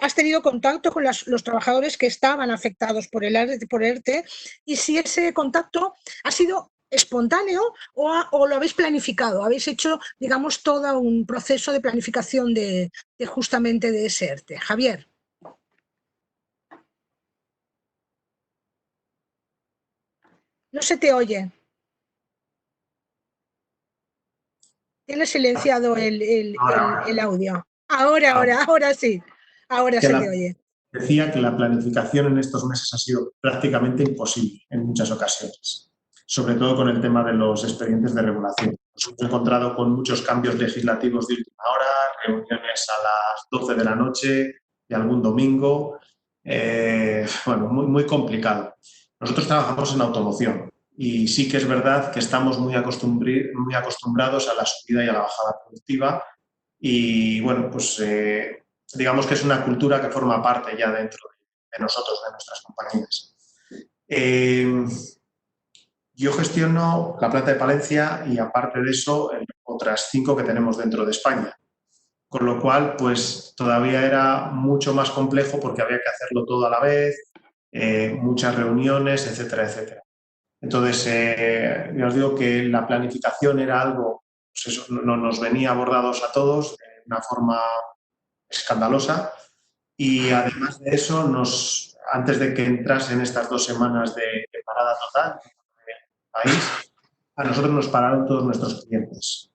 has tenido contacto con los trabajadores que estaban afectados por ERTE y si ese contacto ha sido espontáneo o lo habéis planificado, habéis hecho, digamos, todo un proceso de planificación de justamente de ese ERTE. Javier. No se te oye. Tienes silenciado el audio. Ahora sí. Ahora se te oye. Decía que la planificación en estos meses ha sido prácticamente imposible en muchas ocasiones, sobre todo con el tema de los expedientes de regulación. Nos hemos encontrado con muchos cambios legislativos de última hora, reuniones a las 12 de la noche de algún domingo. Bueno, muy complicado. Nosotros trabajamos en automoción y sí que es verdad que estamos muy acostumbrados a la subida y a la bajada productiva y, bueno, pues digamos que es una cultura que forma parte ya dentro de nosotros, de nuestras compañías. Yo gestiono la planta de Palencia y, aparte de eso, otras 5 que tenemos dentro de España. Con lo cual, pues todavía era mucho más complejo porque había que hacerlo todo a la vez, muchas reuniones, etcétera, etcétera. Entonces, yo os digo que la planificación era algo, pues eso, nos venía abordados a todos de una forma escandalosa y, además de eso, antes de que entrasen estas 2 semanas de parada total del país, a nosotros nos pararon todos nuestros clientes.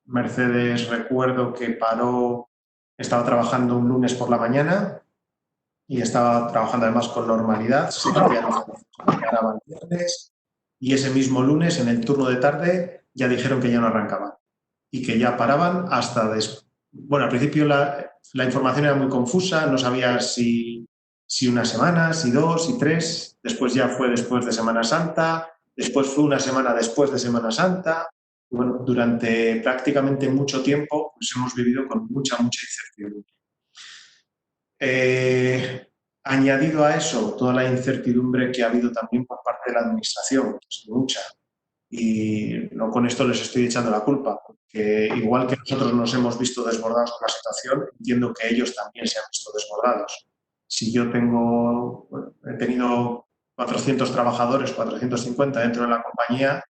Mercedes, recuerdo que paró, estaba trabajando un lunes por la mañana y estaba trabajando además con normalidad, se paraba el viernes y ese mismo lunes, en el turno de tarde, ya dijeron que ya no arrancaban y que ya paraban hasta después. Bueno, al principio la información era muy confusa, no sabía si 1 semana, si 2, si 3, después ya fue después de Semana Santa, después fue 1 semana después de Semana Santa. Bueno, durante prácticamente mucho tiempo pues hemos vivido con mucha incertidumbre. Añadido a eso, toda la incertidumbre que ha habido también por parte de la administración, pues mucha. Y no con esto les estoy echando la culpa, porque igual que nosotros nos hemos visto desbordados con la situación, entiendo que ellos también se han visto desbordados. Si yo he tenido 400 trabajadores, 450 dentro de la compañía,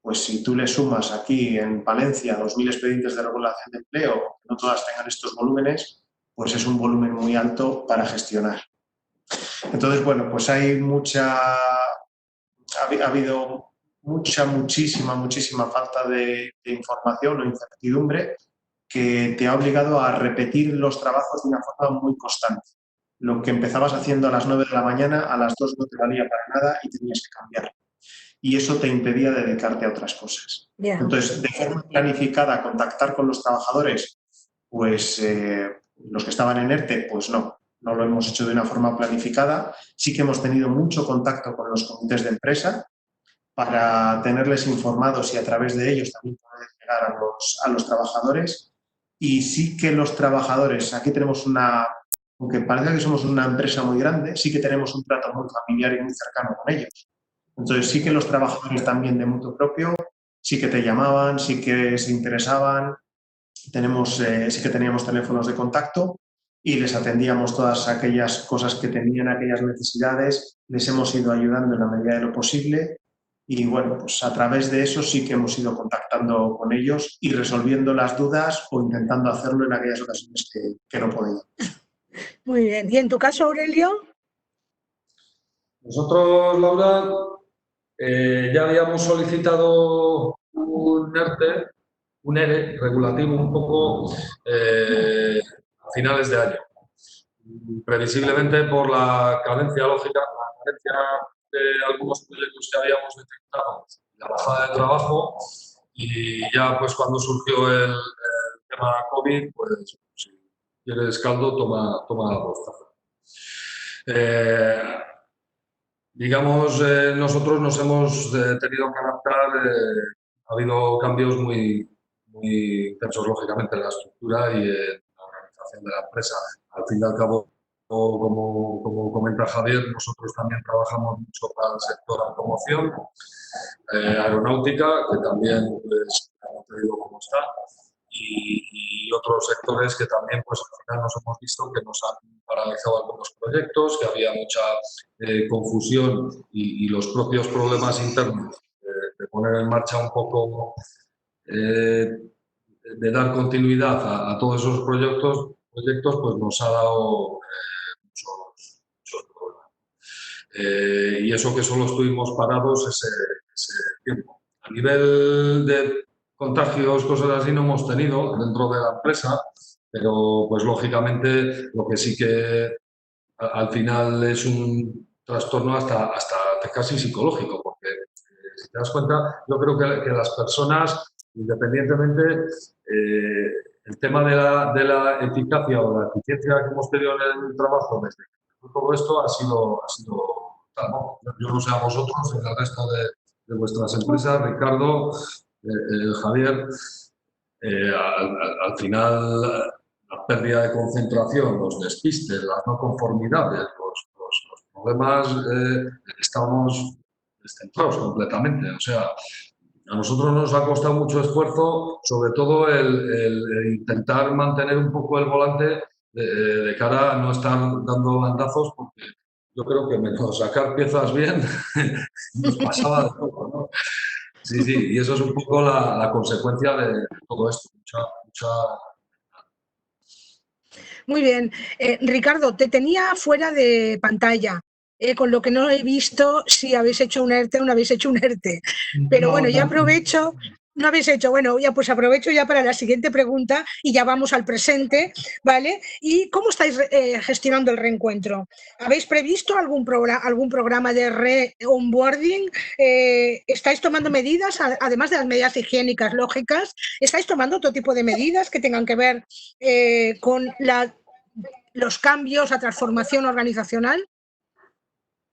pues si tú le sumas aquí en Palencia 2.000 expedientes de regulación de empleo, que no todas tengan estos volúmenes, pues es un volumen muy alto para gestionar. Entonces, bueno, pues ha habido muchísima falta de información o incertidumbre que te ha obligado a repetir los trabajos de una forma muy constante. Lo que empezabas haciendo a las 9 de la mañana, a las 2 no te valía para nada y tenías que cambiar. Y eso te impedía dedicarte a otras cosas. Yeah. Entonces, de forma planificada, contactar con los trabajadores, pues los que estaban en ERTE, pues no lo hemos hecho de una forma planificada. Sí que hemos tenido mucho contacto con los comités de empresa para tenerles informados y a través de ellos también poder llegar a los trabajadores. Y sí que los trabajadores, aquí tenemos aunque parezca que somos una empresa muy grande, sí que tenemos un trato muy familiar y muy cercano con ellos. Entonces sí que los trabajadores también de motu propio sí que te llamaban, sí que se interesaban, sí que teníamos teléfonos de contacto y les atendíamos todas aquellas cosas que tenían, aquellas necesidades, les hemos ido ayudando en la medida de lo posible y bueno, pues a través de eso sí que hemos ido contactando con ellos y resolviendo las dudas o intentando hacerlo en aquellas ocasiones que no podían. Muy bien. ¿Y en tu caso, Aurelio? Nosotros, Laura, ya habíamos solicitado un ERTE, un ERE regulativo un poco a finales de año. Previsiblemente por la carencia lógica, la carencia de algunos proyectos que habíamos detectado, la bajada de trabajo y ya pues cuando surgió el tema COVID, pues si quieres caldo, toma la posta. Digamos, nosotros nos hemos tenido que adaptar, ha habido cambios muy intensos, lógicamente, en la estructura y en la organización de la empresa. Al fin y al cabo, como comenta Javier, nosotros también trabajamos mucho para el sector automoción, aeronáutica, que también pues, hemos tenido como está, y otros sectores que también pues, al final nos hemos visto que nos han paralizado algunos proyectos, que había mucha confusión y los propios problemas internos de poner en marcha un poco, de dar continuidad a todos esos proyectos pues nos ha dado muchos problemas. Y eso que solo estuvimos parados ese tiempo. A nivel de contagios, cosas así, no hemos tenido dentro de la empresa, pero pues lógicamente lo que sí que al final es un trastorno hasta casi psicológico, porque si te das cuenta, yo creo que las personas, independientemente, el tema de la eficacia o la eficiencia que hemos tenido en el trabajo desde que todo esto ha sido tal, ¿no? Yo no sé a vosotros, en el resto de vuestras empresas, Ricardo, Javier, al final la pérdida de concentración, los despistes, las no conformidades, los problemas, estamos descentrados completamente. O sea, a nosotros nos ha costado mucho esfuerzo, sobre todo el intentar mantener un poco el volante de cara a no estar dando bandazos, porque yo creo que menos sacar piezas bien nos pasaba de todo, ¿no? Sí, y eso es un poco la consecuencia de todo esto. Muy bien. Ricardo, te tenía fuera de pantalla, con lo que no he visto si habéis hecho un ERTE o no habéis hecho un ERTE. Pero bueno, ya aprovecho. No habéis hecho, bueno, ya pues aprovecho ya para la siguiente pregunta y ya vamos al presente, ¿vale? ¿Y cómo estáis gestionando el reencuentro? ¿Habéis previsto algún programa de re-onboarding? ¿Estáis tomando medidas, además de las medidas higiénicas lógicas, estáis tomando otro tipo de medidas que tengan que ver con los cambios, la transformación organizacional?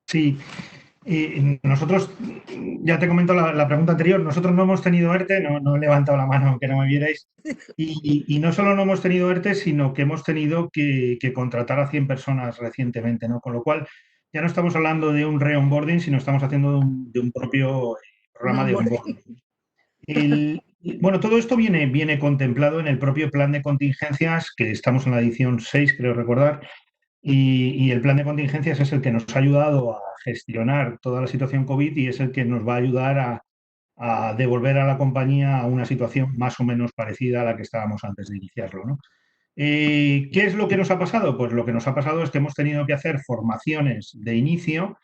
Sí. Nosotros, ya te comento la pregunta anterior, nosotros no hemos tenido ERTE, no he levantado la mano aunque no me vierais, y no solo no hemos tenido ERTE, sino que hemos tenido que contratar a 100 personas recientemente, ¿no? Con lo cual ya no estamos hablando de un re-onboarding, sino estamos haciendo de un propio programa de onboarding. Bueno, todo esto viene contemplado en el propio plan de contingencias, que estamos en la edición 6, creo recordar, y el plan de contingencias es el que nos ha ayudado a gestionar toda la situación COVID y es el que nos va a ayudar a devolver a la compañía a una situación más o menos parecida a la que estábamos antes de iniciarlo, ¿no? ¿Qué es lo que nos ha pasado? Pues lo que nos ha pasado es que hemos tenido que hacer formaciones de inicio,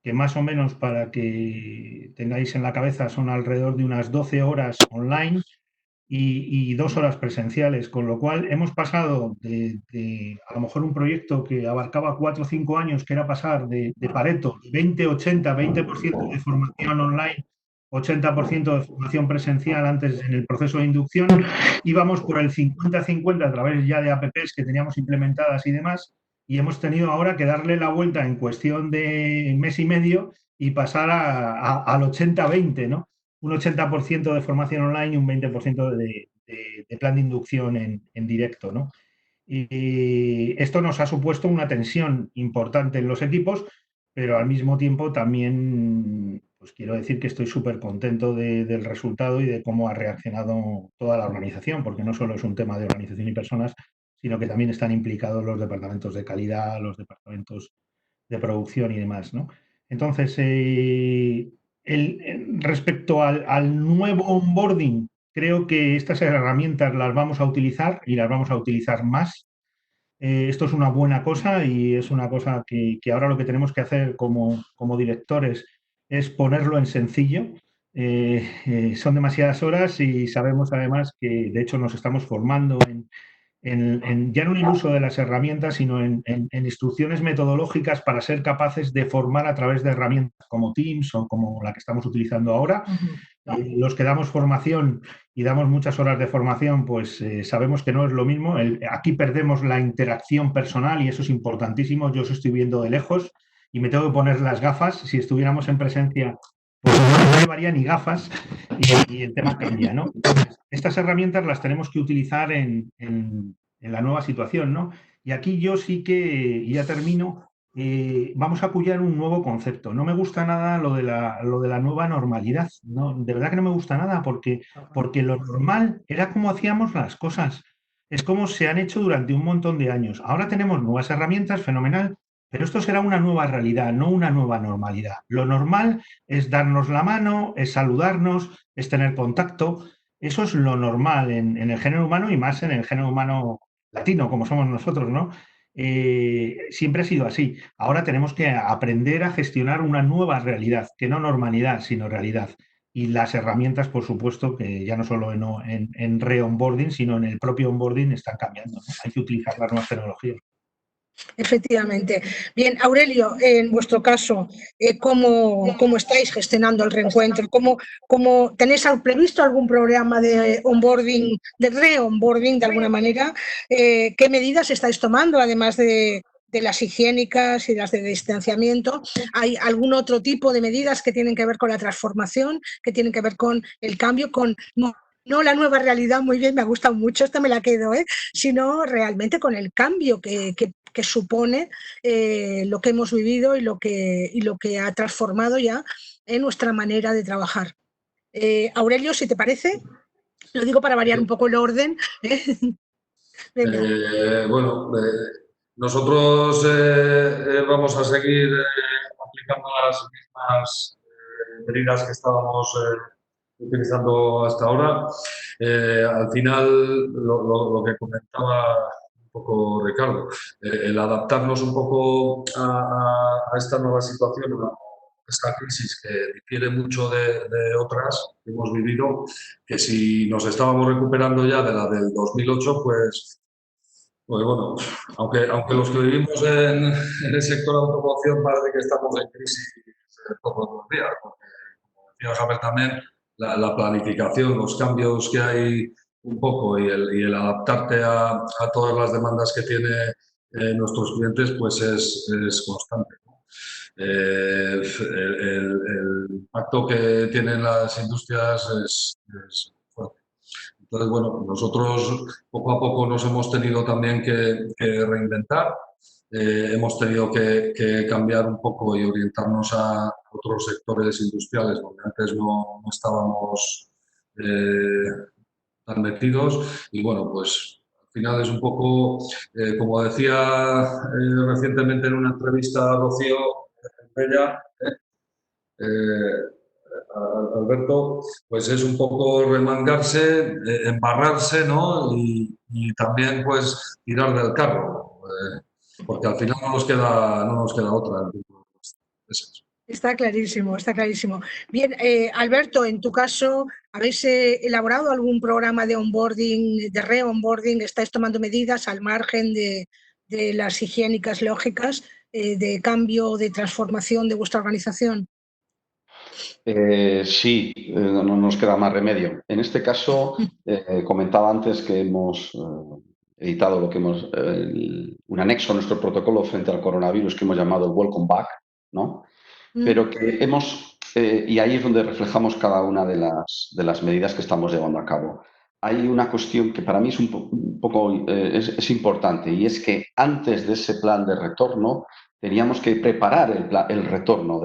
que más o menos, para que tengáis en la cabeza, son alrededor de unas 12 horas online y 2 horas presenciales, con lo cual hemos pasado de a lo mejor un proyecto que abarcaba 4 o 5 años, que era pasar de Pareto, 20-80, 20% de formación online, 80% de formación presencial antes en el proceso de inducción, íbamos por el 50-50 a través ya de apps que teníamos implementadas y demás, y hemos tenido ahora que darle la vuelta en cuestión de mes y medio y pasar al 80-20, ¿no? Un 80% de formación online y un 20% de plan de inducción en directo, ¿no? Y esto nos ha supuesto una tensión importante en los equipos, pero al mismo tiempo también pues quiero decir que estoy súper contento del resultado y de cómo ha reaccionado toda la organización, porque no solo es un tema de organización y personas, sino que también están implicados los departamentos de calidad, los departamentos de producción y demás, ¿no? Entonces, respecto al nuevo onboarding, creo que estas herramientas las vamos a utilizar y las vamos a utilizar más. Esto es una buena cosa y es una cosa que ahora lo que tenemos que hacer como directores es ponerlo en sencillo. Son demasiadas horas y sabemos además que de hecho nos estamos formando ya no en el uso de las herramientas, sino en instrucciones metodológicas para ser capaces de formar a través de herramientas como Teams o como la que estamos utilizando ahora. Los que damos formación y damos muchas horas de formación, pues sabemos que no es lo mismo. Aquí perdemos la interacción personal y eso es importantísimo. Yo os estoy viendo de lejos y me tengo que poner las gafas. Si estuviéramos en presencia, pues no llevaría ni gafas y el tema cambia, ¿no? Entonces, estas herramientas las tenemos que utilizar en la nueva situación, ¿no? Y aquí yo sí que, y ya termino, vamos a apoyar un nuevo concepto. No me gusta nada lo de la nueva normalidad, ¿no? De verdad que no me gusta nada porque lo normal era como hacíamos las cosas. Es como se han hecho durante un montón de años. Ahora tenemos nuevas herramientas, fenomenal, pero esto será una nueva realidad, no una nueva normalidad. Lo normal es darnos la mano, es saludarnos, es tener contacto. Eso es lo normal en el género humano y más en el género humano latino, como somos nosotros, ¿no? Siempre ha sido así. Ahora tenemos que aprender a gestionar una nueva realidad, que no normalidad, sino realidad. Y las herramientas, por supuesto, que ya no solo en re-onboarding, sino en el propio onboarding están cambiando, ¿no? Hay que utilizar las nuevas tecnologías. Efectivamente. Bien, Aurelio, en vuestro caso, ¿cómo estáis gestionando el reencuentro? ¿Cómo tenéis previsto algún programa de onboarding, de re-onboarding de alguna manera? ¿Qué medidas estáis tomando, además de las higiénicas y las de distanciamiento? ¿Hay algún otro tipo de medidas que tienen que ver con la transformación, que tienen que ver con el cambio, no la nueva realidad? Muy bien, me ha gustado mucho, esta me la quedo, sino realmente con el cambio que supone lo que hemos vivido y lo que ha transformado ya en nuestra manera de trabajar. Aurelio, si te parece, lo digo para variar un poco el orden. Bueno, nosotros vamos a seguir aplicando las mismas medidas que estábamos utilizando hasta ahora. Al final, lo que comentaba un poco Ricardo, el adaptarnos un poco a esta nueva situación, a esta crisis que difiere mucho de otras que hemos vivido, que si nos estábamos recuperando ya de la del 2008, pues bueno, aunque los que vivimos en el sector de automoción parece que estamos en crisis todos los días, porque, como decía Javier también, la planificación, los cambios que hay un poco y el adaptarte a todas las demandas que tienen nuestros clientes, pues es constante, ¿no? El impacto que tienen las industrias es fuerte. Entonces, bueno, nosotros poco a poco nos hemos tenido también que reinventar, hemos tenido que cambiar un poco y orientarnos a otros sectores industriales donde antes no estábamos tan metidos y bueno, pues al final es un poco, como decía recientemente en una entrevista a Rocío Bella, Alberto, pues es un poco remangarse, embarrarse, ¿no? Y también pues tirar del carro, porque al final no nos queda otra. Es eso. Está clarísimo, está clarísimo. Bien, Alberto, en tu caso, ¿habéis elaborado algún programa de onboarding, de re-onboarding? ¿Estáis tomando medidas al margen de las higiénicas lógicas de cambio, de transformación de vuestra organización? Sí, no nos queda más remedio. En este caso, comentaba antes que hemos editado un anexo a nuestro protocolo frente al coronavirus que hemos llamado Welcome Back, ¿no? Pero que y ahí es donde reflejamos cada una de las medidas que estamos llevando a cabo. Hay una cuestión que para mí es un poco es importante y es que antes de ese plan de retorno teníamos que preparar el retorno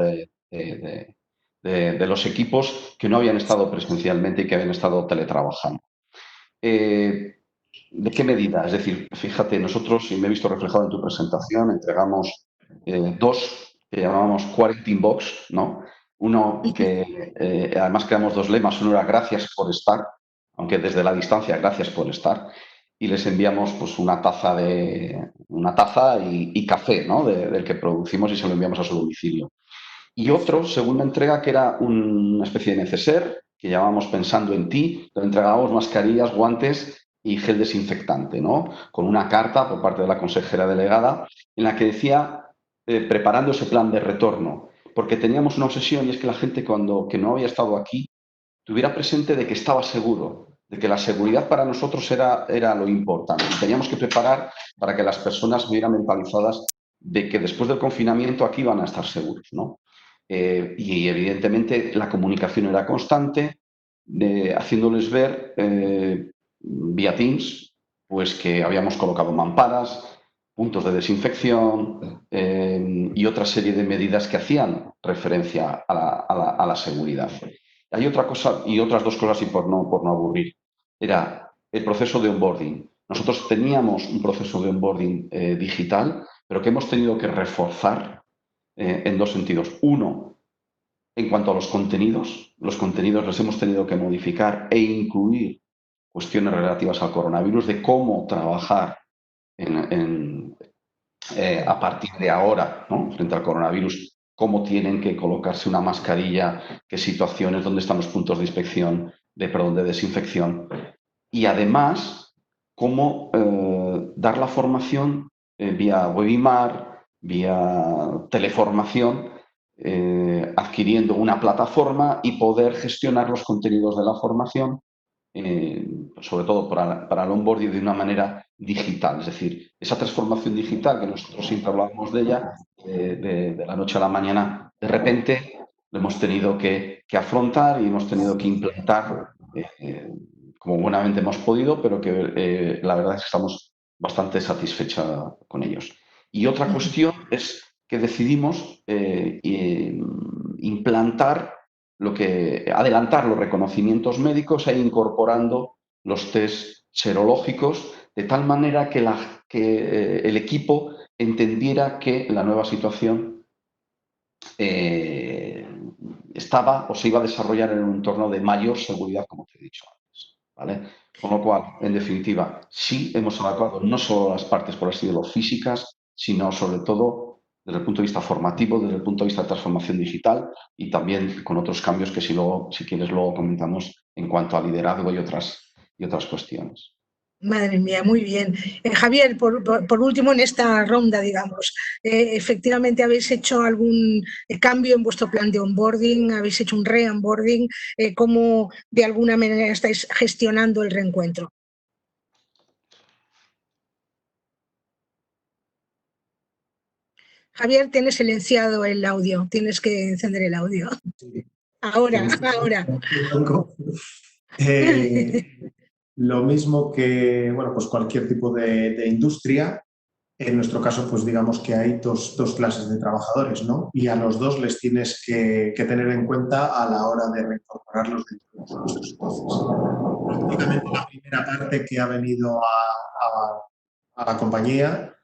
de los equipos que no habían estado presencialmente y que habían estado teletrabajando. ¿De qué medida? Es decir, fíjate, nosotros, y me he visto reflejado en tu presentación, entregamos dos que llamábamos Quarantine Box, ¿no? Uno que además creamos dos lemas. Uno era gracias por estar, aunque desde la distancia, gracias por estar. Y les enviamos pues una taza y café, ¿no? Del que producimos, y se lo enviamos a su domicilio. Y otro, segunda entrega, que era una especie de neceser, que llamábamos Pensando en ti, donde entregábamos mascarillas, guantes y gel desinfectante, ¿no? Con una carta por parte de la consejera delegada en la que decía, preparando ese plan de retorno, porque teníamos una obsesión, y es que la gente que no había estado aquí tuviera presente de que estaba seguro, de que la seguridad para nosotros era lo importante. Teníamos que preparar para que las personas estuvieran mentalizadas de que después del confinamiento aquí van a estar seguros, ¿no? Y evidentemente la comunicación era constante, haciéndoles ver vía Teams pues que habíamos colocado mamparas, puntos de desinfección y otra serie de medidas que hacían referencia a la seguridad. Hay otra cosa y otras dos cosas, y por no aburrir, era el proceso de onboarding. Nosotros teníamos un proceso de onboarding digital, pero que hemos tenido que reforzar en dos sentidos. Uno, en cuanto a los contenidos los hemos tenido que modificar e incluir cuestiones relativas al coronavirus, de cómo trabajar a partir de ahora, ¿no? Frente al coronavirus, cómo tienen que colocarse una mascarilla, qué situaciones, dónde están los puntos de inspección, de desinfección. Y además, cómo dar la formación vía webinar, vía teleformación, adquiriendo una plataforma y poder gestionar los contenidos de la formación, sobre todo para el onboarding, de una manera digital. Es decir, esa transformación digital que nosotros siempre hablábamos de ella, de la noche a la mañana, de repente lo hemos tenido que afrontar y hemos tenido que implantar como buenamente hemos podido, pero que la verdad es que estamos bastante satisfechos con ellos. Y otra cuestión es que decidimos adelantar los reconocimientos médicos e incorporando los test serológicos, de tal manera que el equipo entendiera que la nueva situación estaba o se iba a desarrollar en un entorno de mayor seguridad, como te he dicho antes, ¿vale? Con lo cual, en definitiva, sí hemos evacuado no solo las partes, por así decirlo, físicas, sino sobre todo desde el punto de vista formativo, desde el punto de vista de transformación digital, y también con otros cambios que si quieres luego comentamos en cuanto a liderazgo y otras cuestiones. Madre mía, muy bien. Javier, por último, en esta ronda, digamos, efectivamente habéis hecho algún cambio en vuestro plan de onboarding, habéis hecho un re-onboarding, ¿cómo de alguna manera estáis gestionando el reencuentro? Javier, tienes silenciado el audio, tienes que encender el audio. Sí. Ahora. Lo mismo que, bueno, pues cualquier tipo de industria. En nuestro caso, pues digamos que hay dos clases de trabajadores, ¿no? Y a los dos les tienes que tener en cuenta a la hora de reincorporarlos dentro de nuestros procesos. Prácticamente la primera parte que ha venido a la compañía,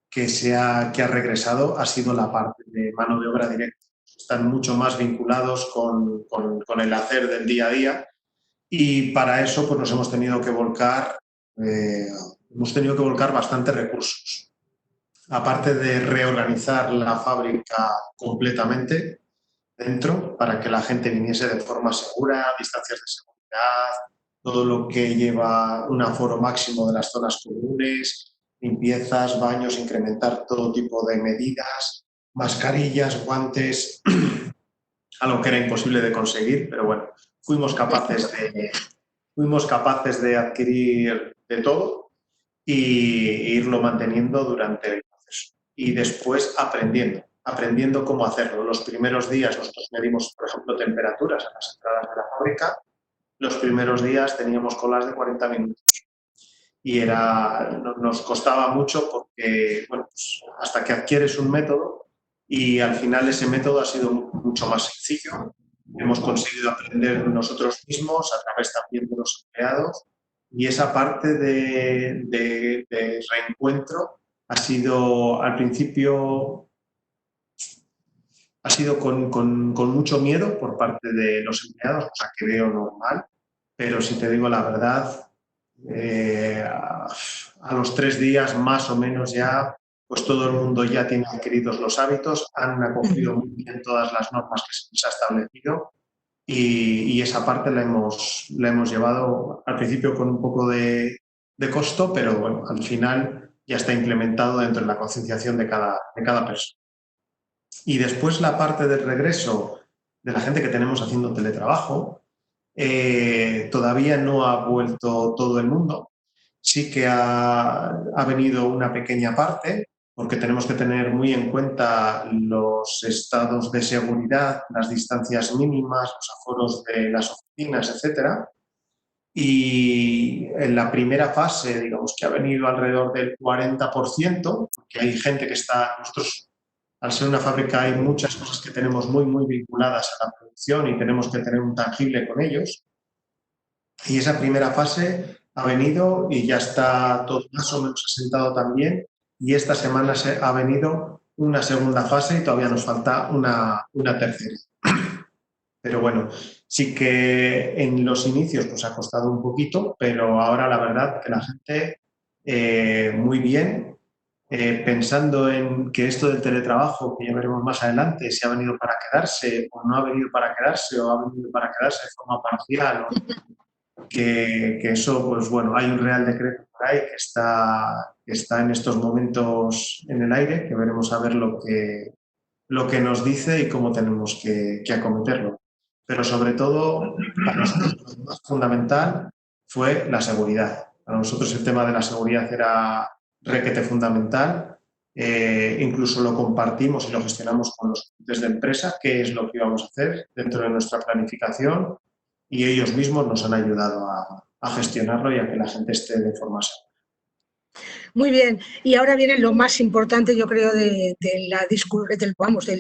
que ha regresado, ha sido la parte de mano de obra directa. Están mucho más vinculados con el hacer del día a día, y para eso pues nos hemos tenido que volcar bastantes recursos. Aparte de reorganizar la fábrica completamente dentro para que la gente viniese de forma segura, distancias de seguridad, todo lo que lleva un aforo máximo de las zonas comunes, limpiezas, baños, incrementar todo tipo de medidas, mascarillas, guantes, algo que era imposible de conseguir, pero bueno, fuimos capaces de adquirir de todo e irlo manteniendo durante el proceso. Y después aprendiendo cómo hacerlo. Los primeros días nosotros medimos, por ejemplo, temperaturas a las entradas de la fábrica. Los primeros días teníamos colas de 40 minutos. Y nos costaba mucho porque, bueno, pues hasta que adquieres un método, y al final ese método ha sido mucho más sencillo, hemos conseguido aprender de nosotros mismos a través también de los empleados, y esa parte de reencuentro ha sido al principio con mucho miedo por parte de los empleados, cosa que veo normal, pero si te digo la verdad, a los 3 días más o menos ya, pues todo el mundo ya tiene adquiridos los hábitos, han acogido muy bien todas las normas que se les ha establecido, y esa parte la hemos llevado al principio con un poco de costo, pero bueno, al final ya está implementado dentro de la concienciación de cada persona. Y después la parte del regreso de la gente que tenemos haciendo teletrabajo, todavía no ha vuelto todo el mundo. Sí que ha venido una pequeña parte, porque tenemos que tener muy en cuenta los estados de seguridad, las distancias mínimas, los aforos de las oficinas, etc. Y en la primera fase, digamos que ha venido alrededor del 40%, porque hay gente que está... Nosotros, al ser una fábrica, hay muchas cosas que tenemos muy, muy vinculadas a la producción y tenemos que tener un tangible con ellos. Y esa primera fase ha venido y ya está todo más o menos asentado también. Y esta semana ha venido una segunda fase y todavía nos falta una tercera. Pero bueno, sí que en los inicios pues ha costado un poquito, pero ahora la verdad que la gente muy bien, pensando en que esto del teletrabajo, que ya veremos más adelante, si ha venido para quedarse o no ha venido para quedarse o ha venido para quedarse de forma parcial, que eso, pues bueno, hay un Real Decreto por ahí que está en estos momentos en el aire, que veremos a ver lo que nos dice y cómo tenemos que acometerlo. Pero sobre todo, para nosotros lo más fundamental fue la seguridad. Para nosotros el tema de la seguridad era requete fundamental. Incluso lo compartimos y lo gestionamos con los comités de empresa, qué es lo que íbamos a hacer dentro de nuestra planificación, y ellos mismos nos han ayudado a gestionarlo y a que la gente esté de forma segura. Muy bien, y ahora viene lo más importante, yo creo, del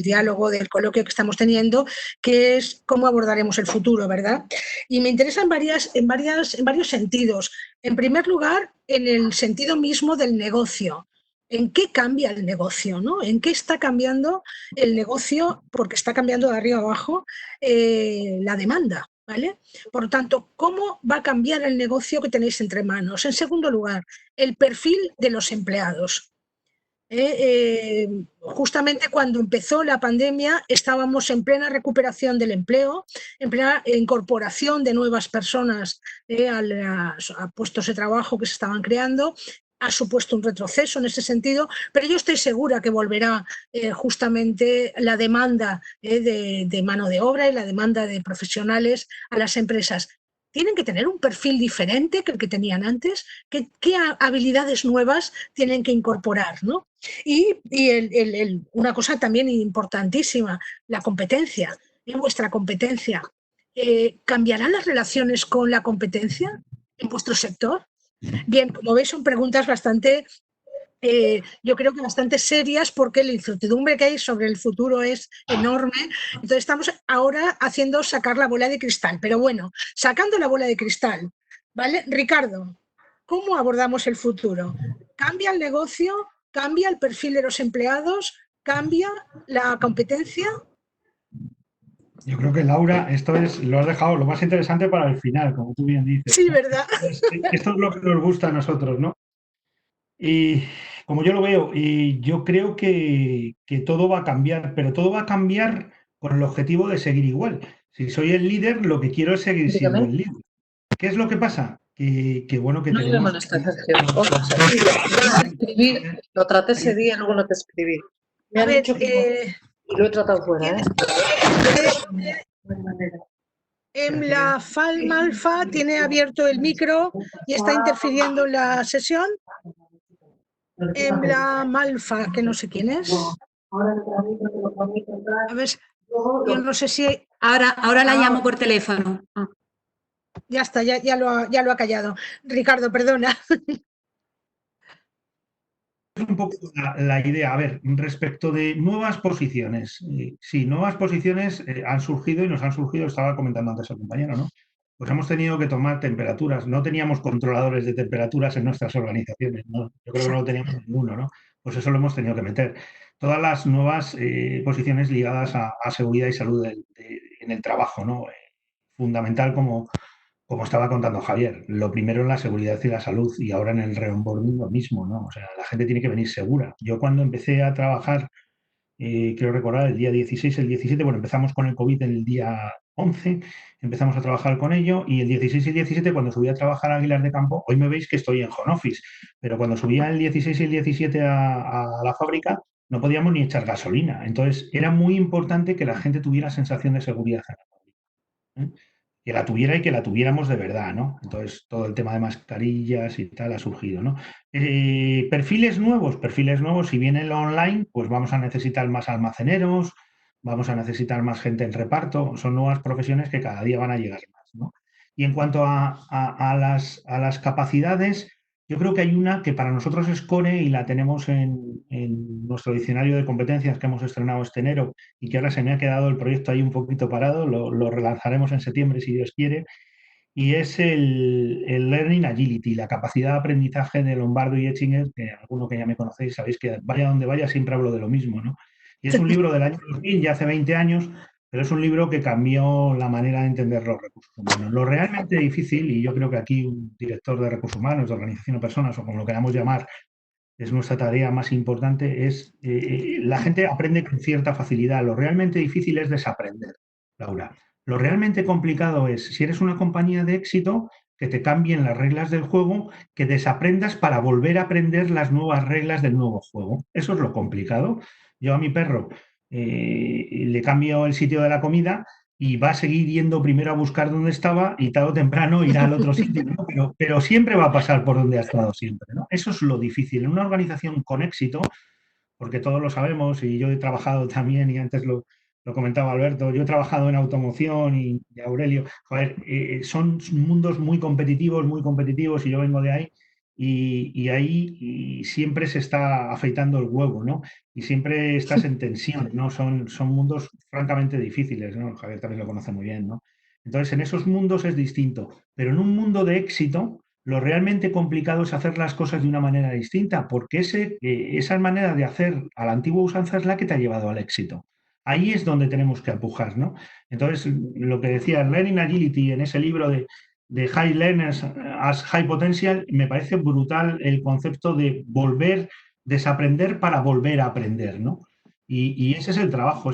diálogo, del coloquio que estamos teniendo, que es cómo abordaremos el futuro, ¿verdad? Y me interesa en varios sentidos. En primer lugar, en el sentido mismo del negocio. ¿En qué cambia el negocio, ¿no? ¿En qué está cambiando el negocio? Porque está cambiando de arriba abajo la demanda, ¿vale? Por lo tanto, ¿cómo va a cambiar el negocio que tenéis entre manos? En segundo lugar, el perfil de los empleados. Justamente cuando empezó la pandemia estábamos en plena recuperación del empleo, en plena incorporación de nuevas personas a puestos de trabajo que se estaban creando. Ha supuesto un retroceso en ese sentido, pero yo estoy segura que volverá justamente la demanda de mano de obra y la demanda de profesionales a las empresas. Tienen que tener un perfil diferente que el que tenían antes. ¿Qué habilidades nuevas tienen que incorporar, ¿no? Y una cosa también importantísima, la competencia, vuestra competencia. ¿Cambiarán las relaciones con la competencia en vuestro sector? Bien, como veis, son preguntas bastante, yo creo que bastante serias, porque la incertidumbre que hay sobre el futuro es enorme. Entonces estamos ahora haciendo sacar la bola de cristal. Pero bueno, sacando la bola de cristal, ¿vale? Ricardo, ¿cómo abordamos el futuro? ¿Cambia el negocio? ¿Cambia el perfil de los empleados? ¿Cambia la competencia? Yo creo que, Laura, lo has dejado lo más interesante para el final, como tú bien dices. Sí, ¿verdad? Esto es lo que nos gusta a nosotros, ¿no? Y como yo lo veo, y yo creo que todo va a cambiar, pero todo va a cambiar con el objetivo de seguir igual. Si soy el líder, lo que quiero es seguir siendo el líder. ¿Qué es lo que pasa? Que bueno, que no tenemos... No me molesta, Sergio. Escribir, lo traté ese día y luego no te escribí. Me han dicho que y lo he tratado fuera, En la Malfa tiene abierto el micro y está interfiriendo en la sesión. En la Malfa, que no sé quién es. A ver, yo no sé si... Ahora la llamo por teléfono. Ya está, ya lo ha callado. Ricardo, perdona. un poco la idea. A ver, respecto de nuevas posiciones. Sí, nuevas posiciones han surgido y nos han surgido, estaba comentando antes el compañero, ¿no? Pues hemos tenido que tomar temperaturas. No teníamos controladores de temperaturas en nuestras organizaciones, ¿no? Yo creo que no lo teníamos ninguno, ¿no? Pues eso lo hemos tenido que meter. Todas las nuevas posiciones ligadas a seguridad y salud en el trabajo, ¿no? Fundamental como estaba contando Javier, lo primero es la seguridad y la salud y ahora en el re-onboarding lo mismo, ¿no? O sea, la gente tiene que venir segura. Yo cuando empecé a trabajar, quiero recordar, el día 16, el 17, bueno, empezamos con el COVID el día 11, empezamos a trabajar con ello y el 16 y el 17, cuando subí a trabajar a Aguilar de Campo, hoy me veis que estoy en home office, pero cuando subía el 16 y el 17 a la fábrica, no podíamos ni echar gasolina. Entonces, era muy importante que la gente tuviera sensación de seguridad en la fábrica, ¿eh? Que la tuviera y que la tuviéramos de verdad, ¿no? Entonces, todo el tema de mascarillas y tal ha surgido, ¿no? Perfiles nuevos, si viene lo online, pues vamos a necesitar más almaceneros, vamos a necesitar más gente en reparto, son nuevas profesiones que cada día van a llegar más, ¿no? Y en cuanto a las capacidades, yo creo que hay una que para nosotros es core y la tenemos en nuestro diccionario de competencias que hemos estrenado este enero, y que ahora se me ha quedado el proyecto ahí un poquito parado, lo relanzaremos en septiembre si Dios quiere, y es el Learning Agility, la capacidad de aprendizaje de Lombardo y Etchinger, que alguno que ya me conocéis sabéis que vaya donde vaya siempre hablo de lo mismo, ¿no? Y es un libro del año 2000, ya hace 20 años, pero es un libro que cambió la manera de entender los recursos humanos. Lo realmente difícil, y yo creo que aquí un director de recursos humanos, de organización de personas, o como lo queramos llamar, es nuestra tarea más importante, es la gente aprende con cierta facilidad. Lo realmente difícil es desaprender, Laura. Lo realmente complicado es, si eres una compañía de éxito, que te cambien las reglas del juego, que desaprendas para volver a aprender las nuevas reglas del nuevo juego. Eso es lo complicado. Yo a mi perro le cambio el sitio de la comida y va a seguir yendo primero a buscar dónde estaba y tarde o temprano irá al otro sitio, ¿no? Pero siempre va a pasar por donde ha estado siempre, ¿no? Eso es lo difícil. En una organización con éxito, porque todos lo sabemos y yo he trabajado también, y antes lo comentaba Alberto, yo he trabajado en automoción y Aurelio, joder, son mundos muy competitivos y yo vengo de ahí y ahí siempre se está afeitando el huevo, ¿no? Y siempre estás en tensión, ¿no? Son mundos francamente difíciles, ¿no? Javier también lo conoce muy bien, ¿no? Entonces, en esos mundos es distinto, pero en un mundo de éxito, lo realmente complicado es hacer las cosas de una manera distinta, porque esa manera de hacer a la antigua usanza es la que te ha llevado al éxito. Ahí es donde tenemos que empujar, ¿no? Entonces, lo que decía Learning Agility en ese libro de High Learners as High Potential, me parece brutal el concepto de desaprender para volver a aprender, ¿no? Y ese es el trabajo,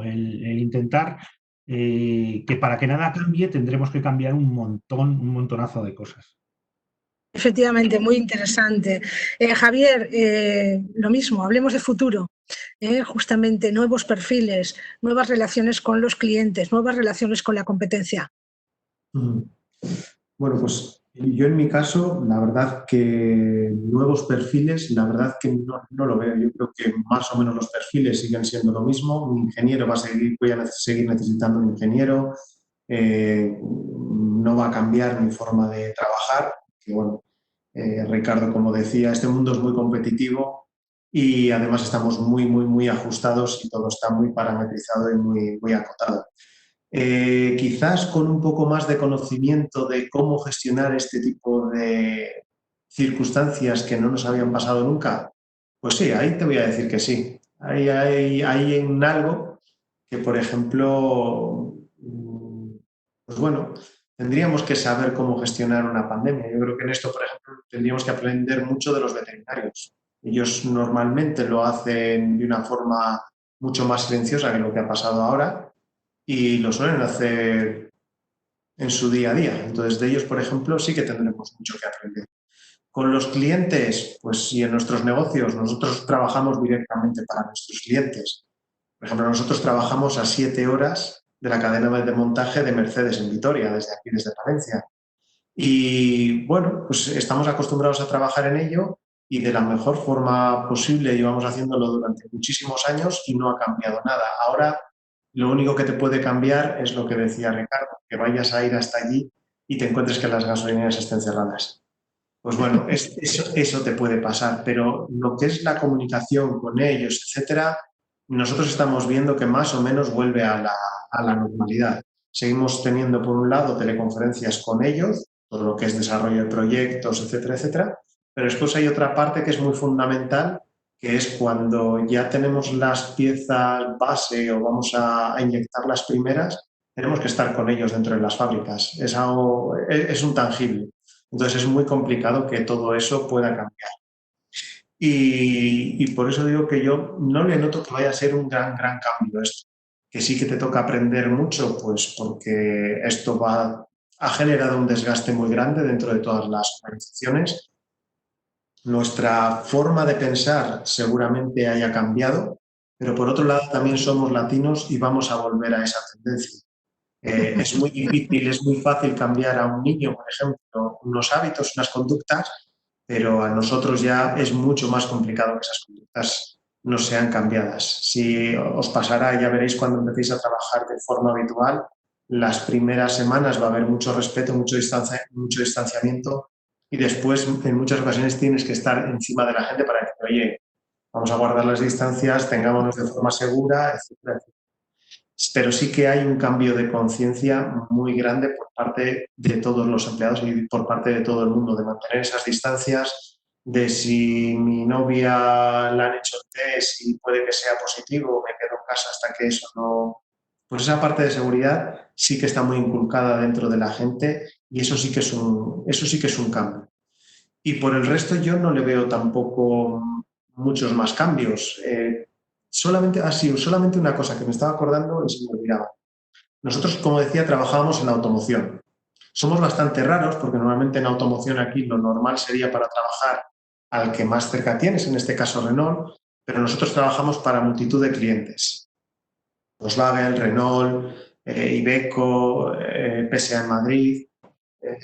el intentar que para que nada cambie tendremos que cambiar un montonazo de cosas. Efectivamente, muy interesante. Javier, lo mismo, hablemos de futuro. Justamente nuevos perfiles, nuevas relaciones con los clientes, nuevas relaciones con la competencia. Bueno, pues yo en mi caso, la verdad que nuevos perfiles, la verdad que no lo veo. Yo creo que más o menos los perfiles siguen siendo lo mismo. Un ingeniero voy a seguir necesitando un ingeniero. No va a cambiar mi forma de trabajar. Que bueno, Ricardo, como decía, este mundo es muy competitivo y además estamos muy ajustados y todo está muy parametrizado y muy acotado. Quizás con un poco más de conocimiento de cómo gestionar este tipo de circunstancias que no nos habían pasado nunca, pues sí, ahí te voy a decir que sí. Hay en algo que, por ejemplo, pues bueno, tendríamos que saber cómo gestionar una pandemia. Yo creo que en esto, por ejemplo, tendríamos que aprender mucho de los veterinarios. Ellos normalmente lo hacen de una forma mucho más silenciosa que lo que ha pasado ahora, y lo suelen hacer en su día a día. Entonces, de ellos, por ejemplo, sí que tendremos mucho que aprender. Con los clientes, pues si en nuestros negocios nosotros trabajamos directamente para nuestros clientes. Por ejemplo, nosotros trabajamos a 7 horas de la cadena de montaje de Mercedes en Vitoria, desde aquí, desde Palencia. Y bueno, pues estamos acostumbrados a trabajar en ello y de la mejor forma posible llevamos haciéndolo durante muchísimos años y no ha cambiado nada. Ahora lo único que te puede cambiar es lo que decía Ricardo, que vayas a ir hasta allí y te encuentres que las gasolineras estén cerradas. Pues bueno, eso te puede pasar, pero lo que es la comunicación con ellos, etcétera, nosotros estamos viendo que más o menos vuelve a la normalidad. Seguimos teniendo, por un lado, teleconferencias con ellos, todo lo que es desarrollo de proyectos, etcétera, etcétera, pero después hay otra parte que es muy fundamental, que es cuando ya tenemos las piezas base o vamos a inyectar las primeras, tenemos que estar con ellos dentro de las fábricas. Es un tangible. Entonces es muy complicado que todo eso pueda cambiar. Y por eso digo que yo no le noto que vaya a ser un gran cambio esto. Que sí que te toca aprender mucho, pues porque esto ha generado un desgaste muy grande dentro de todas las organizaciones. Nuestra forma de pensar seguramente haya cambiado, pero por otro lado también somos latinos y vamos a volver a esa tendencia. Es muy difícil, es muy fácil cambiar a un niño, por ejemplo, unos hábitos, unas conductas, pero a nosotros ya es mucho más complicado que esas conductas no sean cambiadas. Si os pasará, ya veréis cuando empecéis a trabajar de forma habitual, las primeras semanas va a haber mucho respeto, mucho distanciamiento y después en muchas ocasiones tienes que estar encima de la gente para que, oye, vamos a guardar las distancias, tengámonos de forma segura, etcétera, etcétera. Pero sí que hay un cambio de conciencia muy grande por parte de todos los empleados y por parte de todo el mundo, de mantener esas distancias, de si mi novia la han hecho test y puede que sea positivo, me quedo en casa hasta que eso no... Pues esa parte de seguridad sí que está muy inculcada dentro de la gente y eso sí que es un cambio. Y por el resto yo no le veo tampoco muchos más cambios. Solamente una cosa que me estaba acordando y se me olvidaba. Nosotros, como decía, trabajábamos en automoción. Somos bastante raros porque normalmente en automoción aquí lo normal sería para trabajar al que más cerca tienes, en este caso Renault, pero nosotros trabajamos para multitud de clientes. Volkswagen, Renault, Iveco, PSA en Madrid,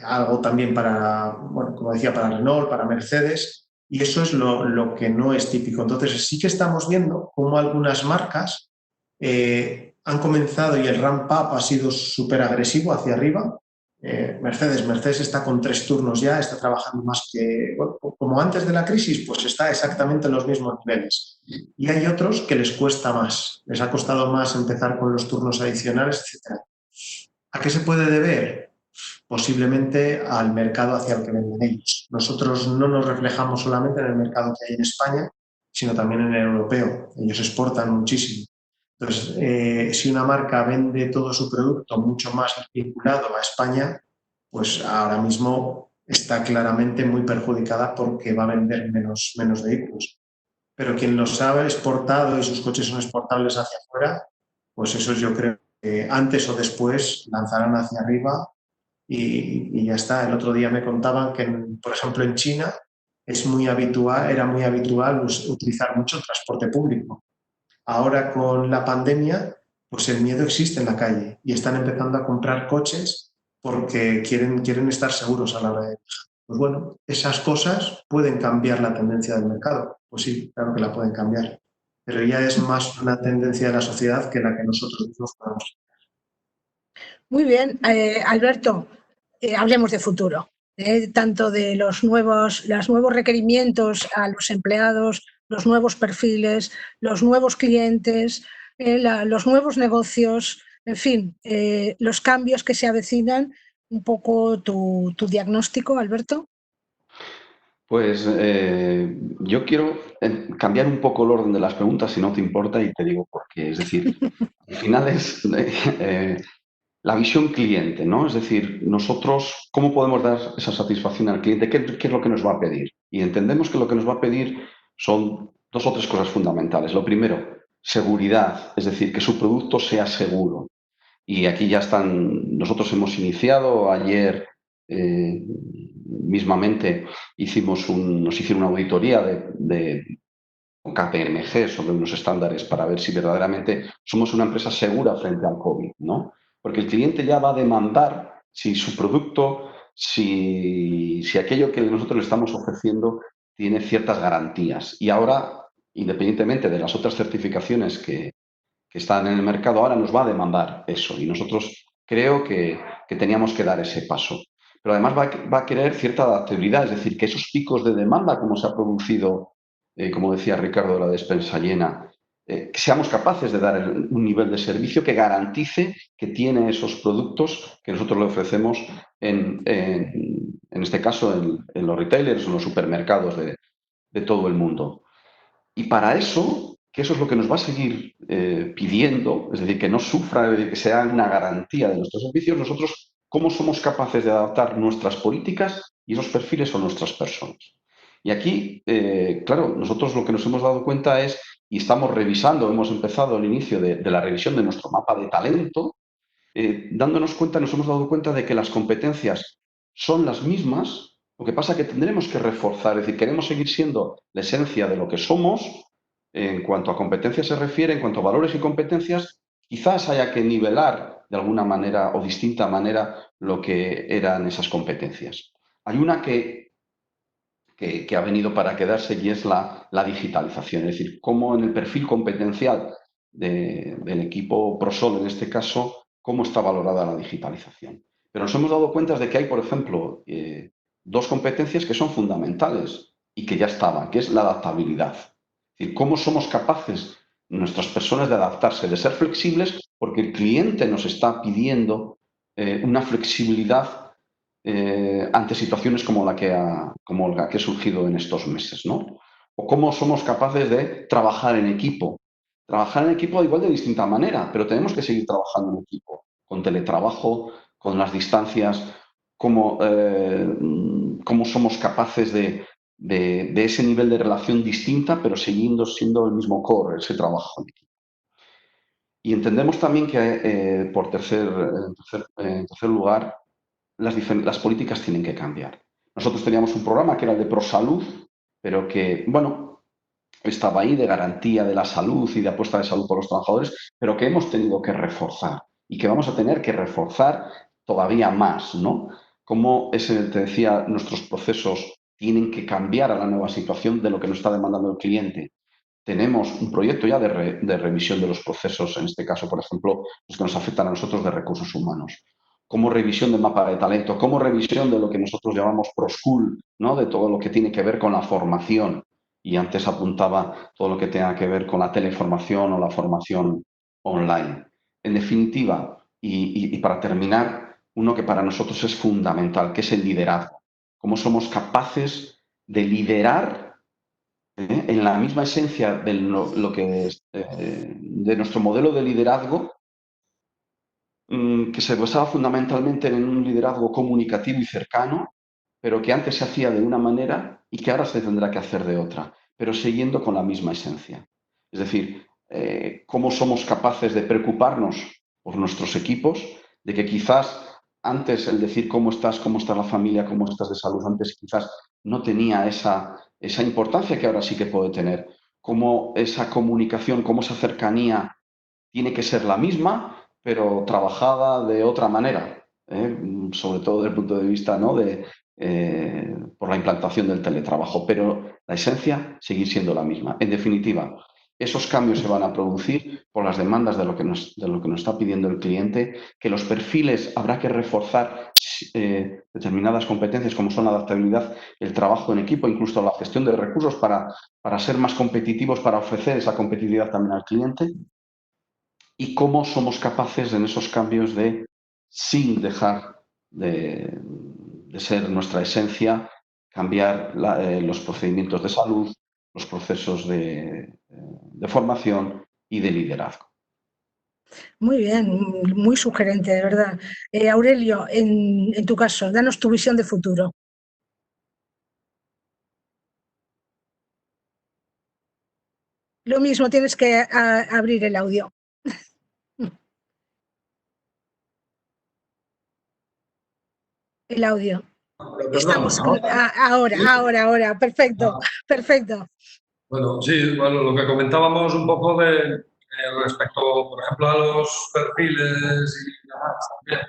algo también para, bueno, como decía, para Renault, para Mercedes, y eso es lo que no es típico. Entonces sí que estamos viendo cómo algunas marcas han comenzado y el ramp-up ha sido súper agresivo hacia arriba. Mercedes está con 3 turnos ya, está trabajando más que, bueno, como antes de la crisis, pues está exactamente en los mismos niveles. Y hay otros que les cuesta más, les ha costado más empezar con los turnos adicionales, etc. ¿A qué se puede deber? Posiblemente al mercado hacia el que venden ellos. Nosotros no nos reflejamos solamente en el mercado que hay en España, sino también en el europeo. Ellos exportan muchísimo. Entonces, si una marca vende todo su producto mucho más vinculado a España, pues ahora mismo está claramente muy perjudicada porque va a vender menos vehículos. Pero quien los ha exportado y sus coches son exportables hacia afuera, pues esos yo creo que antes o después lanzarán hacia arriba y ya está. El otro día me contaban que, por ejemplo, en China era muy habitual utilizar mucho el transporte público. Ahora con la pandemia, pues el miedo existe en la calle y están empezando a comprar coches porque quieren estar seguros a la hora de viajar. Pues bueno, esas cosas pueden cambiar la tendencia del mercado. Pues sí, claro que la pueden cambiar. Pero ya es más una tendencia de la sociedad que la que nosotros mismos podemos. Muy bien, Alberto, hablemos de futuro. Tanto de los nuevos requerimientos a los empleados, los nuevos perfiles, los nuevos clientes, los nuevos negocios, en fin, los cambios que se avecinan. Un poco tu diagnóstico, Alberto. Pues yo quiero cambiar un poco el orden de las preguntas, si no te importa, y te digo por qué. Es decir, al final es la visión cliente, ¿no? Es decir, nosotros, ¿cómo podemos dar esa satisfacción al cliente? ¿Qué es lo que nos va a pedir? Y entendemos que lo que nos va a pedir son 2 o 3 cosas fundamentales. Lo primero, seguridad, es decir, que su producto sea seguro. Y aquí ya nosotros hemos iniciado ayer mismamente, nos hicieron una auditoría de KPMG sobre unos estándares para ver si verdaderamente somos una empresa segura frente al COVID, ¿no? Porque el cliente ya va a demandar si su producto, si aquello que nosotros le estamos ofreciendo tiene ciertas garantías. Y ahora, independientemente de las otras certificaciones que están en el mercado, ahora nos va a demandar eso. Y nosotros creo que teníamos que dar ese paso. pero además va a querer cierta adaptabilidad, es decir, que esos picos de demanda, como se ha producido, como decía Ricardo, de la despensa llena, que seamos capaces de dar un nivel de servicio que garantice que tiene esos productos que nosotros le ofrecemos en este caso en los retailers, en los supermercados de todo el mundo. Y para eso, que eso es lo que nos va a seguir pidiendo, es decir, que no sufra, que sea una garantía de nuestros servicios, nosotros, ¿cómo somos capaces de adaptar nuestras políticas y esos perfiles son nuestras personas? Y aquí, claro, nosotros lo que nos hemos dado cuenta es, y estamos revisando, hemos empezado el inicio de la revisión de nuestro mapa de talento, dándonos cuenta, nos hemos dado cuenta de que las competencias son las mismas, lo que pasa es que tendremos que reforzar, es decir, queremos seguir siendo la esencia de lo que somos, en cuanto a competencias se refiere, en cuanto a valores y competencias, quizás haya que nivelar de alguna manera o distinta manera lo que eran esas competencias. Hay una que ha venido para quedarse y es la digitalización, es decir, cómo en el perfil competencial del equipo Prosol, en este caso, cómo está valorada la digitalización. Pero nos hemos dado cuenta de que hay, por ejemplo, dos competencias que son fundamentales y que ya estaban, que es la adaptabilidad. Es decir, cómo somos capaces, nuestras personas, de adaptarse, de ser flexibles, porque el cliente nos está pidiendo una flexibilidad ante situaciones como la que ha surgido en estos meses, ¿no? O cómo somos capaces de trabajar en equipo. Trabajar en equipo igual de distinta manera, pero tenemos que seguir trabajando en equipo, con teletrabajo, con las distancias, cómo somos capaces de ese nivel de relación distinta, pero siguiendo siendo el mismo core, ese trabajo en equipo. Y entendemos también que, en tercer lugar, las políticas tienen que cambiar. Nosotros teníamos un programa que era el de ProSalud, pero que, bueno, estaba ahí de garantía de la salud y de apuesta de salud por los trabajadores, pero que hemos tenido que reforzar y que vamos a tener que reforzar todavía más, ¿no? Como te decía, nuestros procesos tienen que cambiar a la nueva situación de lo que nos está demandando el cliente. Tenemos un proyecto ya de revisión de los procesos, en este caso, por ejemplo, los que nos afectan a nosotros de recursos humanos, como revisión del mapa de talento, como revisión de lo que nosotros llamamos ProSchool, ¿no? De todo lo que tiene que ver con la formación. Y antes apuntaba todo lo que tenga que ver con la teleformación o la formación online. En definitiva, y para terminar, uno que para nosotros es fundamental, que es el liderazgo. Cómo somos capaces de liderar en la misma esencia de de nuestro modelo de liderazgo, que se basaba fundamentalmente en un liderazgo comunicativo y cercano, pero que antes se hacía de una manera y que ahora se tendrá que hacer de otra, pero siguiendo con la misma esencia. Es decir, cómo somos capaces de preocuparnos por nuestros equipos, de que quizás antes el decir cómo está la familia, cómo estás de salud, antes quizás no tenía esa importancia que ahora sí que puede tener, cómo esa comunicación, cómo esa cercanía tiene que ser la misma, pero trabajada de otra manera, sobre todo desde el punto de vista, ¿no? Por la implantación del teletrabajo, pero la esencia seguir siendo la misma. En definitiva, esos cambios se van a producir por las demandas de lo que nos está pidiendo el cliente, que los perfiles habrá que reforzar determinadas competencias como son la adaptabilidad, el trabajo en equipo, incluso la gestión de recursos para ser más competitivos, para ofrecer esa competitividad también al cliente. Y cómo somos capaces en esos cambios de, sin dejar de ser nuestra esencia, cambiar los procedimientos de salud, los procesos de formación y de liderazgo. Muy bien, muy sugerente, de verdad. Aurelio, en tu caso, danos tu visión de futuro. Lo mismo, tienes que abrir el audio. El audio. Estamos ahora, perfecto, perfecto. Bueno, sí, bueno, lo que comentábamos un poco respecto, por ejemplo, a los perfiles y demás también.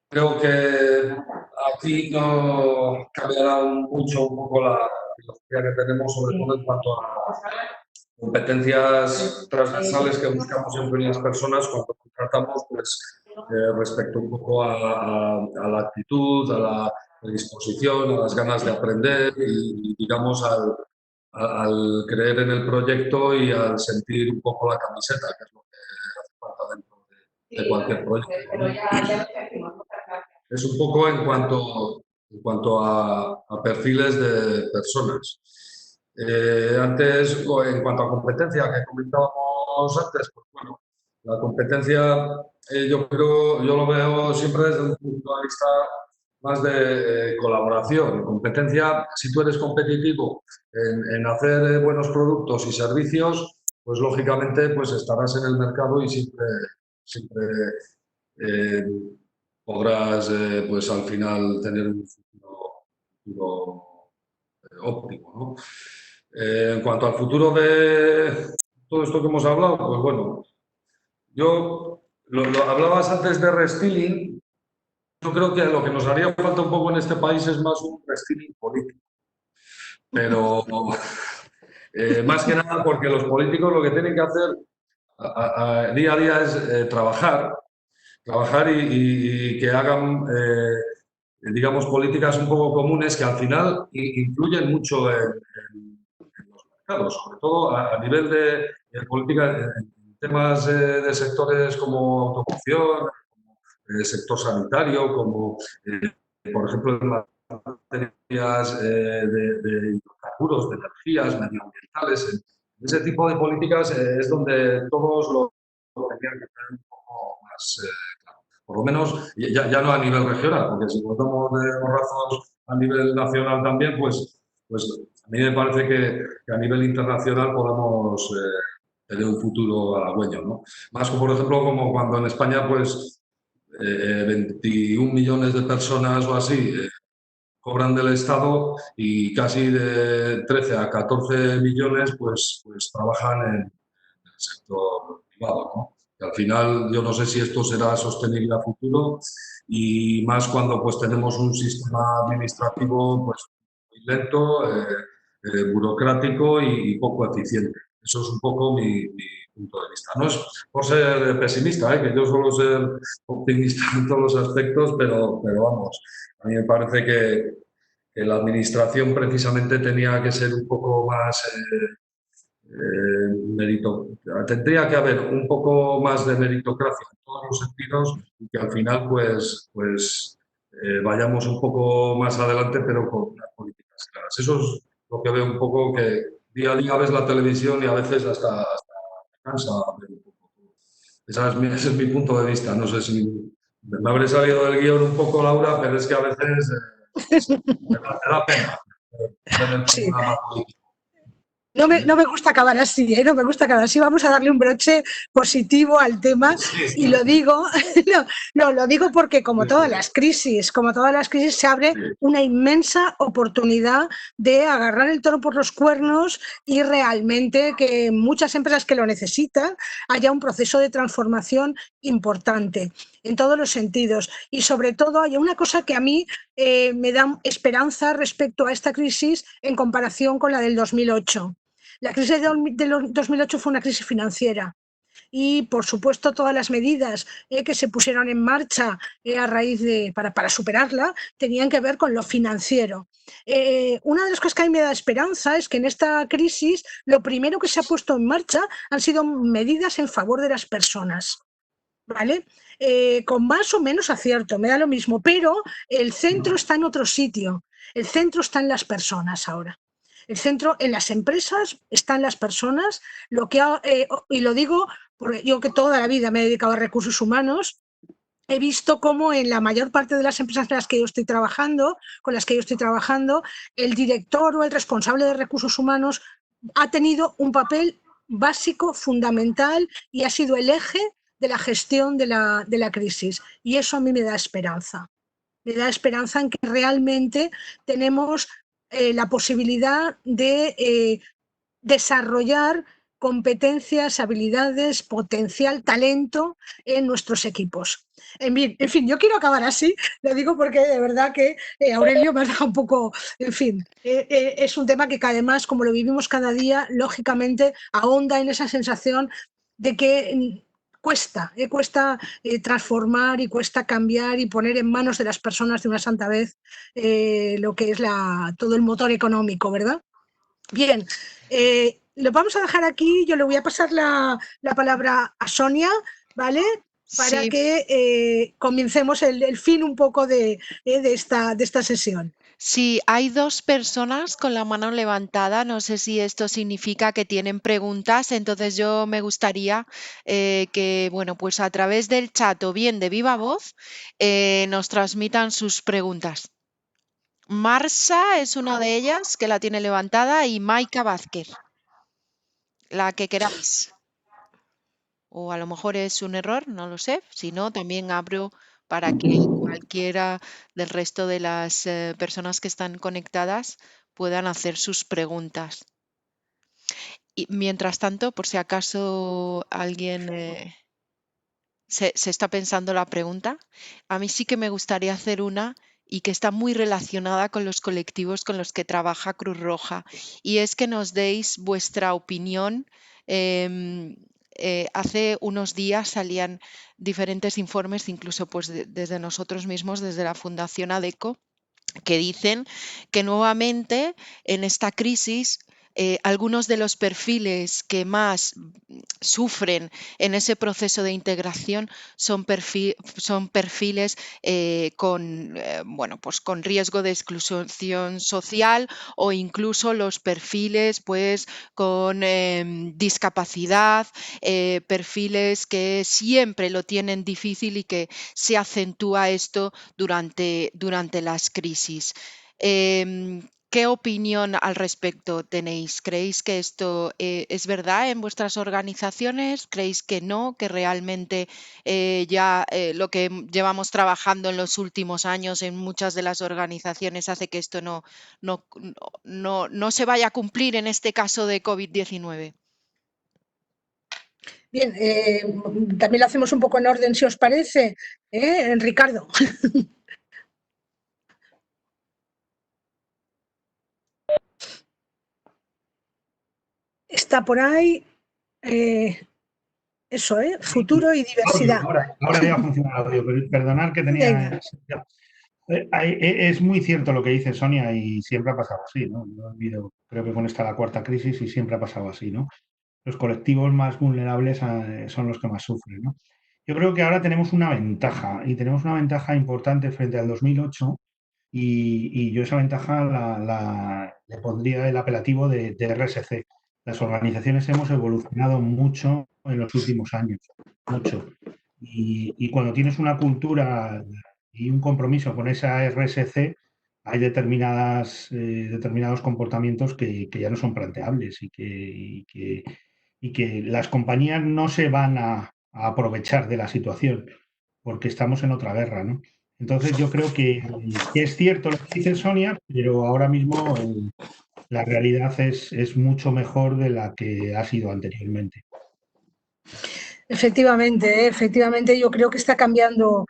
Creo que aquí no cambiará mucho un poco la filosofía que tenemos, sobre todo en cuanto a competencias transversales que buscamos siempre en las personas cuando contratamos, pues respecto un poco a la actitud, a la predisposición, a las ganas de aprender y digamos, al creer en el proyecto y al sentir un poco la camiseta, que es lo que hace falta dentro de cualquier proyecto, ¿no? Es un poco en cuanto a perfiles de personas. Antes, en cuanto a competencia que comentábamos antes, pues bueno, la competencia yo lo veo siempre desde un punto de vista más de colaboración. Competencia, si tú eres competitivo en hacer buenos productos y servicios, pues lógicamente pues estarás en el mercado y siempre podrás pues al final tener un futuro óptimo, ¿no? En cuanto al futuro de todo esto que hemos hablado, pues bueno, yo hablabas antes de reskilling. Yo creo que lo que nos haría falta un poco en este país es más un reskilling político. Pero más que nada porque los políticos lo que tienen que hacer día a día es trabajar y que hagan, digamos, políticas un poco comunes que al final influyen mucho en los mercados, sobre todo a nivel de política, en temas de sectores como automoción, sector sanitario, como, por ejemplo, en materias de hidrocarburos, de energías medioambientales. En ese tipo de políticas es donde todos lo tenían que tener un poco más claro. Por lo menos, ya no a nivel regional, porque si votamos de borrazos a nivel nacional también, pues a mí me parece que a nivel internacional podemos tener un futuro halagüeño, ¿no? Más, por ejemplo, como cuando en España, pues, 21 millones de personas o así cobran del Estado y casi de 13 a 14 millones pues trabajan en el sector privado, ¿no? Y al final yo no sé si esto será sostenible a futuro y más cuando pues tenemos un sistema administrativo pues muy lento, burocrático y poco eficiente. Eso es un poco mi punto de vista. No es por ser pesimista, que yo suelo ser optimista en todos los aspectos, pero vamos, a mí me parece que la administración precisamente tenía que ser un poco más tendría que haber un poco más de meritocracia en todos los sentidos y que al final pues vayamos un poco más adelante, pero con unas políticas claras. Eso es lo que veo un poco, que día a día ves la televisión y a veces hasta cansa ver un poco. Ese es mi punto de vista. No sé si me habré salido del guión un poco, Laura, pero es que a veces me da pena ver el programa político. No me gusta acabar así, no me gusta acabar así. Vamos a darle un broche positivo al tema y lo digo, lo digo porque como todas las crisis se abre una inmensa oportunidad de agarrar el toro por los cuernos y realmente que muchas empresas que lo necesitan haya un proceso de transformación importante en todos los sentidos. Y sobre todo hay una cosa que a mí me da esperanza respecto a esta crisis en comparación con la del 2008. La crisis del 2008 fue una crisis financiera y, por supuesto, todas las medidas que se pusieron en marcha a raíz para superarla tenían que ver con lo financiero. Una de las cosas que a mí me da esperanza es que en esta crisis lo primero que se ha puesto en marcha han sido medidas en favor de las personas, ¿vale? Con más o menos acierto, me da lo mismo, pero el centro está en otro sitio, el centro está en las personas ahora. El centro en las empresas están las personas, y lo digo porque yo que toda la vida me he dedicado a recursos humanos, he visto cómo en la mayor parte de las empresas con las que yo estoy trabajando, el director o el responsable de recursos humanos ha tenido un papel básico, fundamental y ha sido el eje de la gestión de la crisis. Y eso a mí me da esperanza. Me da esperanza en que realmente tenemos la posibilidad de desarrollar competencias, habilidades, potencial, talento en nuestros equipos. En fin, yo quiero acabar así, lo digo porque de verdad que Aurelio me ha dejado un poco, en fin, es un tema que además, como lo vivimos cada día, lógicamente ahonda en esa sensación de que cuesta transformar y cuesta cambiar y poner en manos de las personas de una santa vez lo que es todo el motor económico, ¿verdad? Bien, lo vamos a dejar aquí. Yo le voy a pasar la palabra a Sonia, ¿vale? Para Sí. que comencemos el fin un poco de esta sesión. Sí, hay dos personas con la mano levantada. No sé si esto significa que tienen preguntas. Entonces yo me gustaría que, bueno, pues a través del chat o bien de viva voz nos transmitan sus preguntas. Marsa es una de ellas que la tiene levantada y Maika Vázquez, la que queráis. O a lo mejor es un error, no lo sé. Si no, también abro para que cualquiera del resto de las personas que están conectadas puedan hacer sus preguntas. Y mientras tanto, por si acaso alguien se está pensando la pregunta, a mí sí que me gustaría hacer una y que está muy relacionada con los colectivos con los que trabaja Cruz Roja, y es que nos deis vuestra opinión. Hace unos días salían diferentes informes, incluso pues desde nosotros mismos, desde la Fundación ADECO, que dicen que nuevamente en esta crisis algunos de los perfiles que más sufren en ese proceso de integración son perfiles bueno, pues con riesgo de exclusión social, o incluso los perfiles pues con discapacidad, perfiles que siempre lo tienen difícil y que se acentúa esto durante las crisis. ¿Qué opinión al respecto tenéis? ¿Creéis que esto es verdad en vuestras organizaciones? ¿Creéis que no? ¿Que realmente ya lo que llevamos trabajando en los últimos años en muchas de las organizaciones hace que esto no se vaya a cumplir en este caso de COVID-19? Bien, también lo hacemos un poco en orden, si os parece, Ricardo. Está por ahí. Eso, futuro y diversidad. Ahora ya funciona el audio, pero perdonad que tenía... Es muy cierto lo que dice Sonia, y siempre ha pasado así, ¿no? Creo que con esta la cuarta crisis y siempre ha pasado así, ¿no? Los colectivos más vulnerables son los que más sufren, ¿no? Yo creo que ahora tenemos una ventaja, y tenemos una ventaja importante frente al 2008, y yo esa ventaja le pondría el apelativo de RSC. Las organizaciones hemos evolucionado mucho en los últimos años, mucho. Y cuando tienes una cultura y un compromiso con esa RSC, hay determinados comportamientos que ya no son planteables, y que las compañías no se van a aprovechar de la situación, porque estamos en otra guerra, ¿no? Entonces yo creo que es cierto lo que dice Sonia, pero ahora mismo la realidad es mucho mejor de la que ha sido anteriormente. Efectivamente, yo creo que está cambiando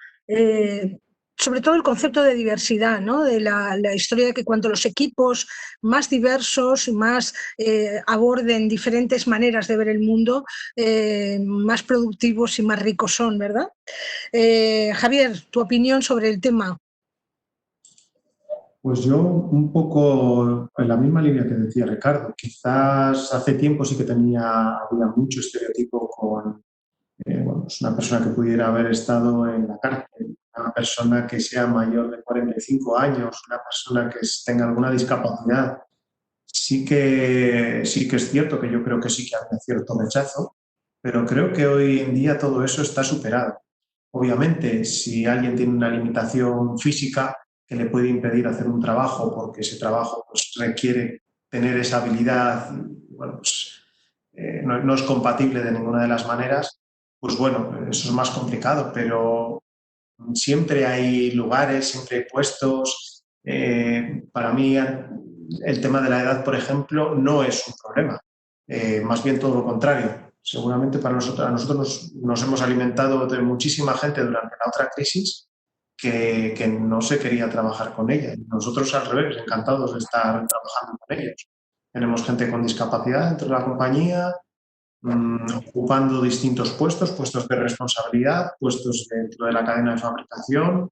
sobre todo el concepto de diversidad, ¿no? De la historia de que cuanto los equipos más diversos y más aborden diferentes maneras de ver el mundo, más productivos y más ricos son, ¿verdad? Javier, tu opinión sobre el tema. Pues yo un poco en la misma línea que decía Ricardo. Quizás hace tiempo sí que había mucho estereotipo con pues una persona que pudiera haber estado en la cárcel, una persona que sea mayor de 45 años, una persona que tenga alguna discapacidad. Sí que es cierto que yo creo que sí que había cierto rechazo, pero creo que hoy en día todo eso está superado. Obviamente, si alguien tiene una limitación física que le puede impedir hacer un trabajo, porque ese trabajo pues, requiere tener esa habilidad, bueno, pues, no es compatible de ninguna de las maneras, pues bueno, eso es más complicado, pero siempre hay lugares, siempre hay puestos. Para mí, el tema de la edad, por ejemplo, no es un problema. Más bien todo lo contrario. Seguramente para nosotros nos hemos alimentado de muchísima gente durante la otra crisis que no se quería trabajar con ella. Nosotros, al revés, encantados de estar trabajando con ellos. Tenemos gente con discapacidad dentro de la compañía, ocupando distintos puestos de responsabilidad, puestos dentro de la cadena de fabricación,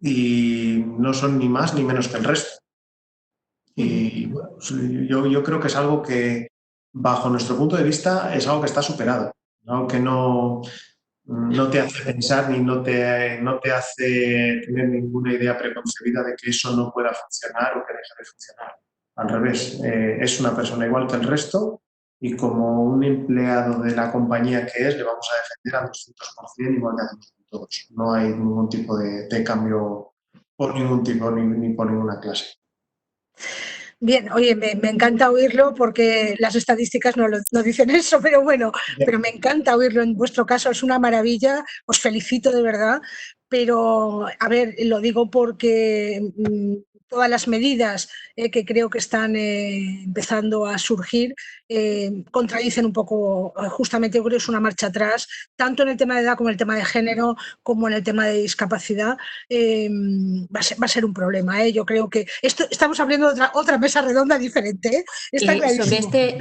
y no son ni más ni menos que el resto. Y bueno, yo creo que es algo que, bajo nuestro punto de vista, es algo que está superado, algo que no te hace pensar ni no te hace tener ninguna idea preconcebida de que eso no pueda funcionar o que deje de funcionar. Al revés, es una persona igual que el resto y como un empleado de la compañía que es, le vamos a defender al 200% igual que hacemos con todos. No hay ningún tipo de cambio por ningún tipo ni por ninguna clase. Bien, oye, me encanta oírlo porque las estadísticas no dicen eso, pero bueno, pero me encanta oírlo en vuestro caso, es una maravilla, os felicito de verdad, pero a ver, lo digo porque todas las medidas que creo que están empezando a surgir contradicen un poco, justamente yo creo que es una marcha atrás, tanto en el tema de edad como en el tema de género, como en el tema de discapacidad, va a ser un problema. Yo creo que estamos abriendo otra mesa redonda diferente. Está clarísimo.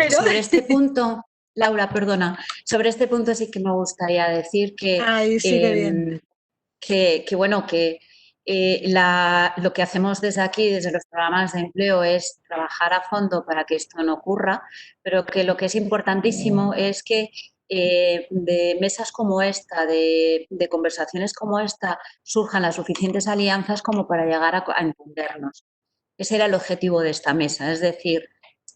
Sobre este punto, Laura, perdona, sobre este punto sí que me gustaría decir que, lo que hacemos desde aquí, desde los programas de empleo, es trabajar a fondo para que esto no ocurra, pero que lo que es importantísimo es que de mesas como esta, de conversaciones como esta, surjan las suficientes alianzas como para llegar a entendernos. Ese era el objetivo de esta mesa, es decir,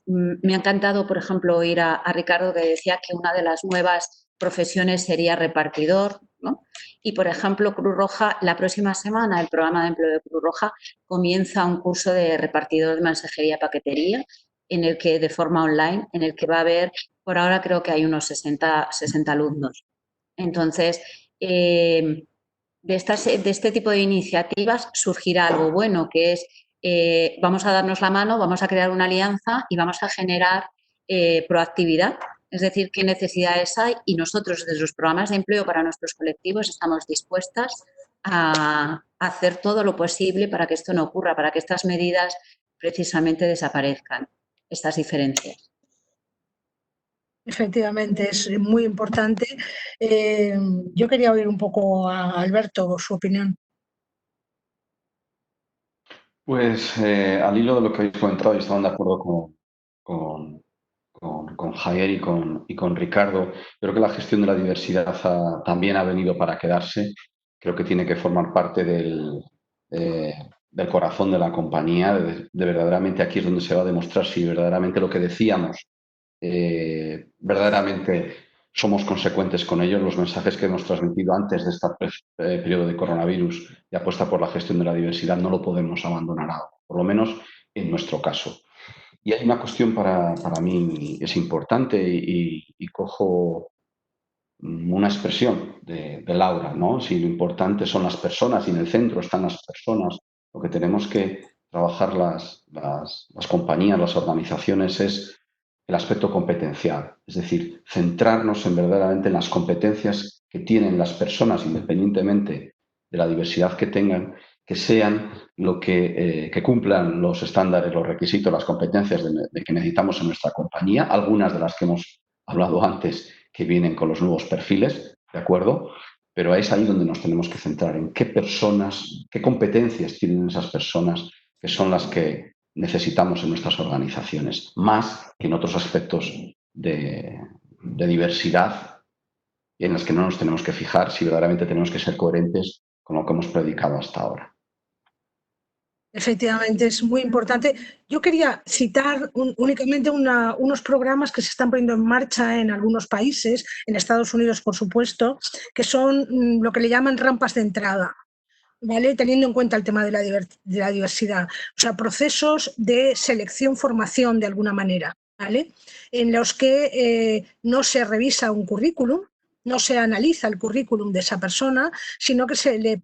me ha encantado, por ejemplo, oír a Ricardo que decía que una de las nuevas profesiones sería repartidor, ¿no? Y, por ejemplo, Cruz Roja, la próxima semana, el programa de empleo de Cruz Roja comienza un curso de repartidor de mensajería paquetería, en el que, de forma online, en el que va a haber, por ahora creo que hay unos 60 alumnos. Entonces, de este tipo de iniciativas surgirá algo bueno, que es vamos a darnos la mano, vamos a crear una alianza y vamos a generar proactividad. Es decir, qué necesidades hay y nosotros desde los programas de empleo para nuestros colectivos estamos dispuestas a hacer todo lo posible para que esto no ocurra, para que estas medidas precisamente desaparezcan, estas diferencias. Efectivamente, es muy importante. Yo quería oír un poco a Alberto su opinión. Pues al hilo de lo que habéis comentado, y estaban de acuerdo con Javier y con Ricardo, creo que la gestión de la diversidad también ha venido para quedarse. Creo que tiene que formar parte del corazón de la compañía. De verdaderamente aquí es donde se va a demostrar si verdaderamente lo que decíamos, verdaderamente somos consecuentes con ellos. Los mensajes que hemos transmitido antes de este periodo de coronavirus y apuesta por la gestión de la diversidad no lo podemos abandonar ahora, por lo menos en nuestro caso. Y hay una cuestión para mí es importante y cojo una expresión de Laura, ¿no? Si lo importante son las personas y en el centro están las personas, lo que tenemos que trabajar las compañías, las organizaciones es el aspecto competencial, es decir, centrarnos verdaderamente en las competencias que tienen las personas, independientemente de la diversidad que tengan, que sean lo que cumplan los estándares, los requisitos, las competencias de que necesitamos en nuestra compañía, algunas de las que hemos hablado antes que vienen con los nuevos perfiles, ¿de acuerdo? Pero es ahí donde nos tenemos que centrar, en qué personas, qué competencias tienen esas personas que son las que necesitamos en nuestras organizaciones, más que en otros aspectos de diversidad en los que no nos tenemos que fijar si verdaderamente tenemos que ser coherentes con lo que hemos predicado hasta ahora. Efectivamente, es muy importante. Yo quería citar únicamente unos programas que se están poniendo en marcha en algunos países, en Estados Unidos, por supuesto, que son lo que le llaman rampas de entrada, ¿vale? Teniendo en cuenta el tema de la diversidad. O sea, procesos de selección-formación de alguna manera, ¿vale? En los que no se revisa un currículum, no se analiza el currículum de esa persona, sino que se le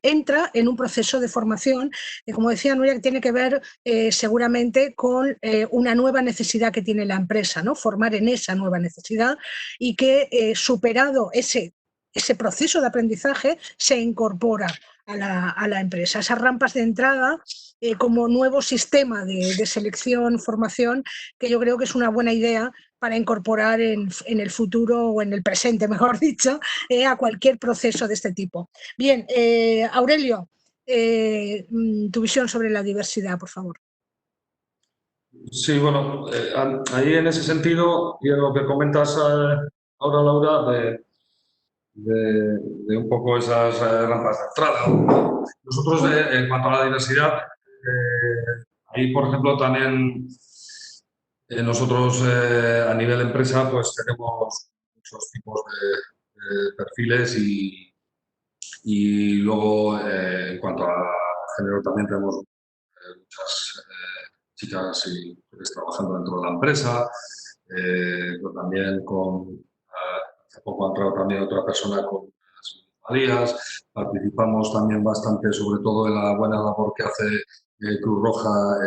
entra en un proceso de formación que, como decía Nuria, que tiene que ver seguramente con una nueva necesidad que tiene la empresa, ¿no? Formar en esa nueva necesidad y que superado ese proceso de aprendizaje se incorpora a la empresa. Esas rampas de entrada como nuevo sistema de selección, formación, que yo creo que es una buena idea para incorporar en el futuro o en el presente, mejor dicho, a cualquier proceso de este tipo. Bien, Aurelio, tu visión sobre la diversidad, por favor. Sí, bueno, ahí en ese sentido, y en lo que comentas ahora, Laura, de un poco esas rampas de entrada. Nosotros, en cuanto a la diversidad, ahí, por ejemplo, también nosotros a nivel empresa, pues tenemos muchos tipos de perfiles y luego, en cuanto a género, también tenemos muchas chicas y mujeres trabajando dentro de la empresa, pero también hace poco ha entrado también otra persona con las minusvalías. Participamos también bastante, sobre todo en la buena labor que hace Cruz Roja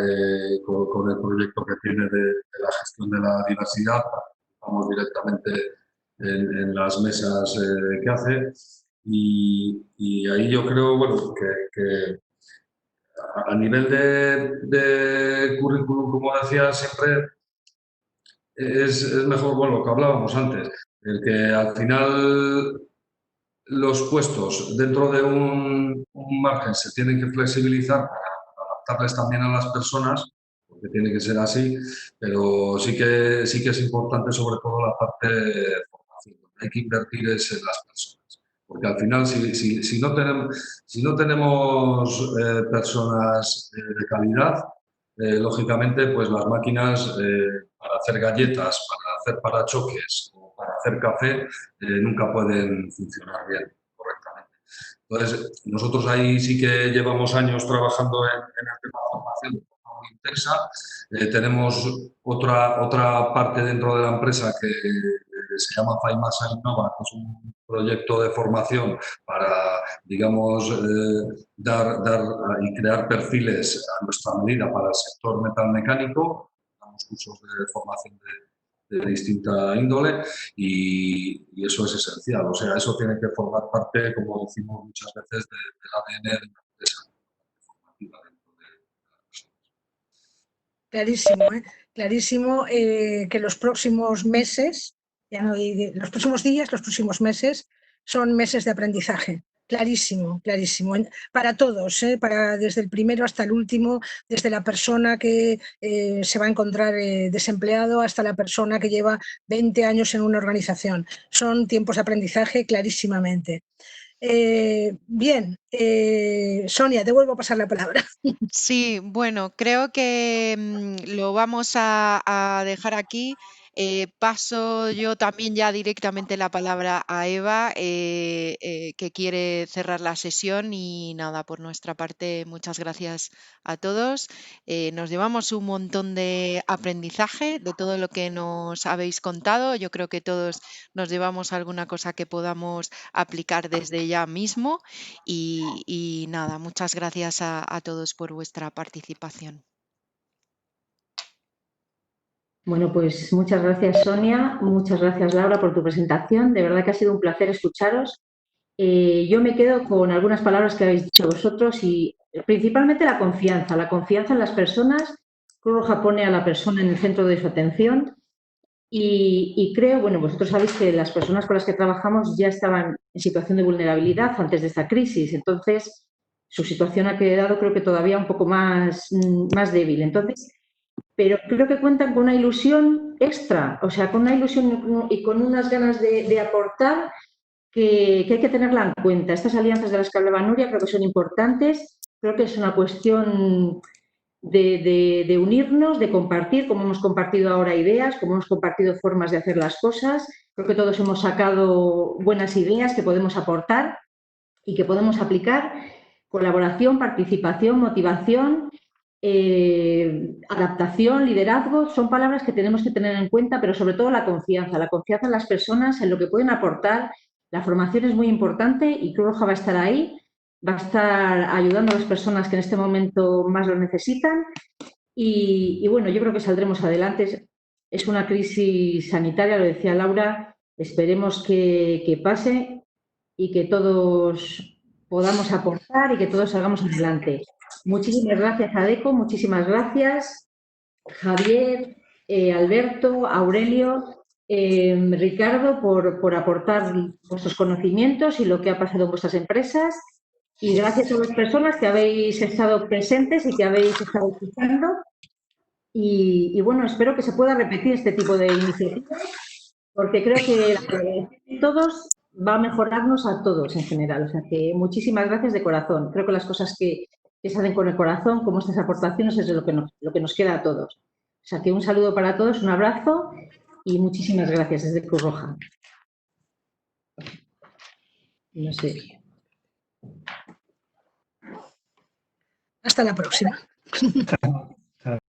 con el proyecto que tiene de la gestión de la diversidad. Participamos directamente en las mesas que hace y ahí yo creo, bueno, que a nivel de currículum, como decía, siempre es mejor, bueno, lo que hablábamos antes, el que al final los puestos dentro de un margen se tienen que flexibilizar para adaptarles también a las personas, porque tiene que ser así, pero sí que es importante sobre todo la parte de formación. Hay que invertir en las personas. Porque al final, si no tenemos personas de calidad, lógicamente, pues las máquinas para hacer galletas, para hacer parachoques o para hacer café, nunca pueden funcionar bien, correctamente. Entonces, nosotros ahí sí que llevamos años trabajando en el tema de formación de forma muy intensa. Tenemos otra parte dentro de la empresa que se llama Faimasa Innova, que es un proyecto de formación para, digamos, dar y crear perfiles a nuestra medida para el sector metalmecánico. Damos cursos de formación de distinta índole y eso es esencial. O sea, eso tiene que formar parte, como decimos muchas veces, del ADN de una empresa formativa dentro de la persona. Clarísimo, clarísimo que los próximos meses, ya no los próximos días, los próximos meses son meses de aprendizaje. Clarísimo, clarísimo. Para todos, desde el primero hasta el último, desde la persona que se va a encontrar desempleado hasta la persona que lleva 20 años en una organización. Son tiempos de aprendizaje clarísimamente. Bien, Sonia, te vuelvo a pasar la palabra. Sí, bueno, creo que lo vamos a dejar aquí. Paso yo también ya directamente la palabra a Eva, que quiere cerrar la sesión y nada, por nuestra parte, muchas gracias a todos. Nos llevamos un montón de aprendizaje de todo lo que nos habéis contado. Yo creo que todos nos llevamos alguna cosa que podamos aplicar desde ya mismo y nada, muchas gracias a todos por vuestra participación. Bueno, pues muchas gracias, Sonia, muchas gracias, Laura, por tu presentación. De verdad que ha sido un placer escucharos. Yo me quedo con algunas palabras que habéis dicho vosotros y principalmente la confianza en las personas. Cruz Roja pone a la persona en el centro de su atención y creo, bueno, vosotros sabéis que las personas con las que trabajamos ya estaban en situación de vulnerabilidad antes de esta crisis, entonces su situación ha quedado, creo que todavía un poco más débil. Entonces, pero creo que cuentan con una ilusión extra, o sea, con una ilusión y con unas ganas de aportar que hay que tenerla en cuenta. Estas alianzas de las que hablaba Nuria creo que son importantes, creo que es una cuestión de unirnos, de compartir, como hemos compartido ahora ideas, como hemos compartido formas de hacer las cosas. Creo que todos hemos sacado buenas ideas que podemos aportar y que podemos aplicar. Colaboración, participación, motivación, adaptación, liderazgo, son palabras que tenemos que tener en cuenta, pero sobre todo la confianza en las personas, en lo que pueden aportar. La formación es muy importante y Cruz Roja va a estar ahí, va a estar ayudando a las personas que en este momento más lo necesitan y bueno, yo creo que saldremos adelante. Es una crisis sanitaria, lo decía Laura, esperemos que pase y que todos podamos aportar y que todos salgamos adelante. Muchísimas gracias, ADECO, muchísimas gracias, Javier, Alberto, Aurelio, Ricardo, por aportar vuestros conocimientos y lo que ha pasado en vuestras empresas. Y gracias a las personas que habéis estado presentes y que habéis estado escuchando. Y bueno, espero que se pueda repetir este tipo de iniciativas, porque creo que la colaboración de todos va a mejorarnos a todos en general. O sea que muchísimas gracias de corazón. Creo que las cosas que se hacen con el corazón, como estas aportaciones, es lo que nos queda a todos. O sea que un saludo para todos, un abrazo y muchísimas gracias desde Cruz Roja. No sé. Hasta la próxima.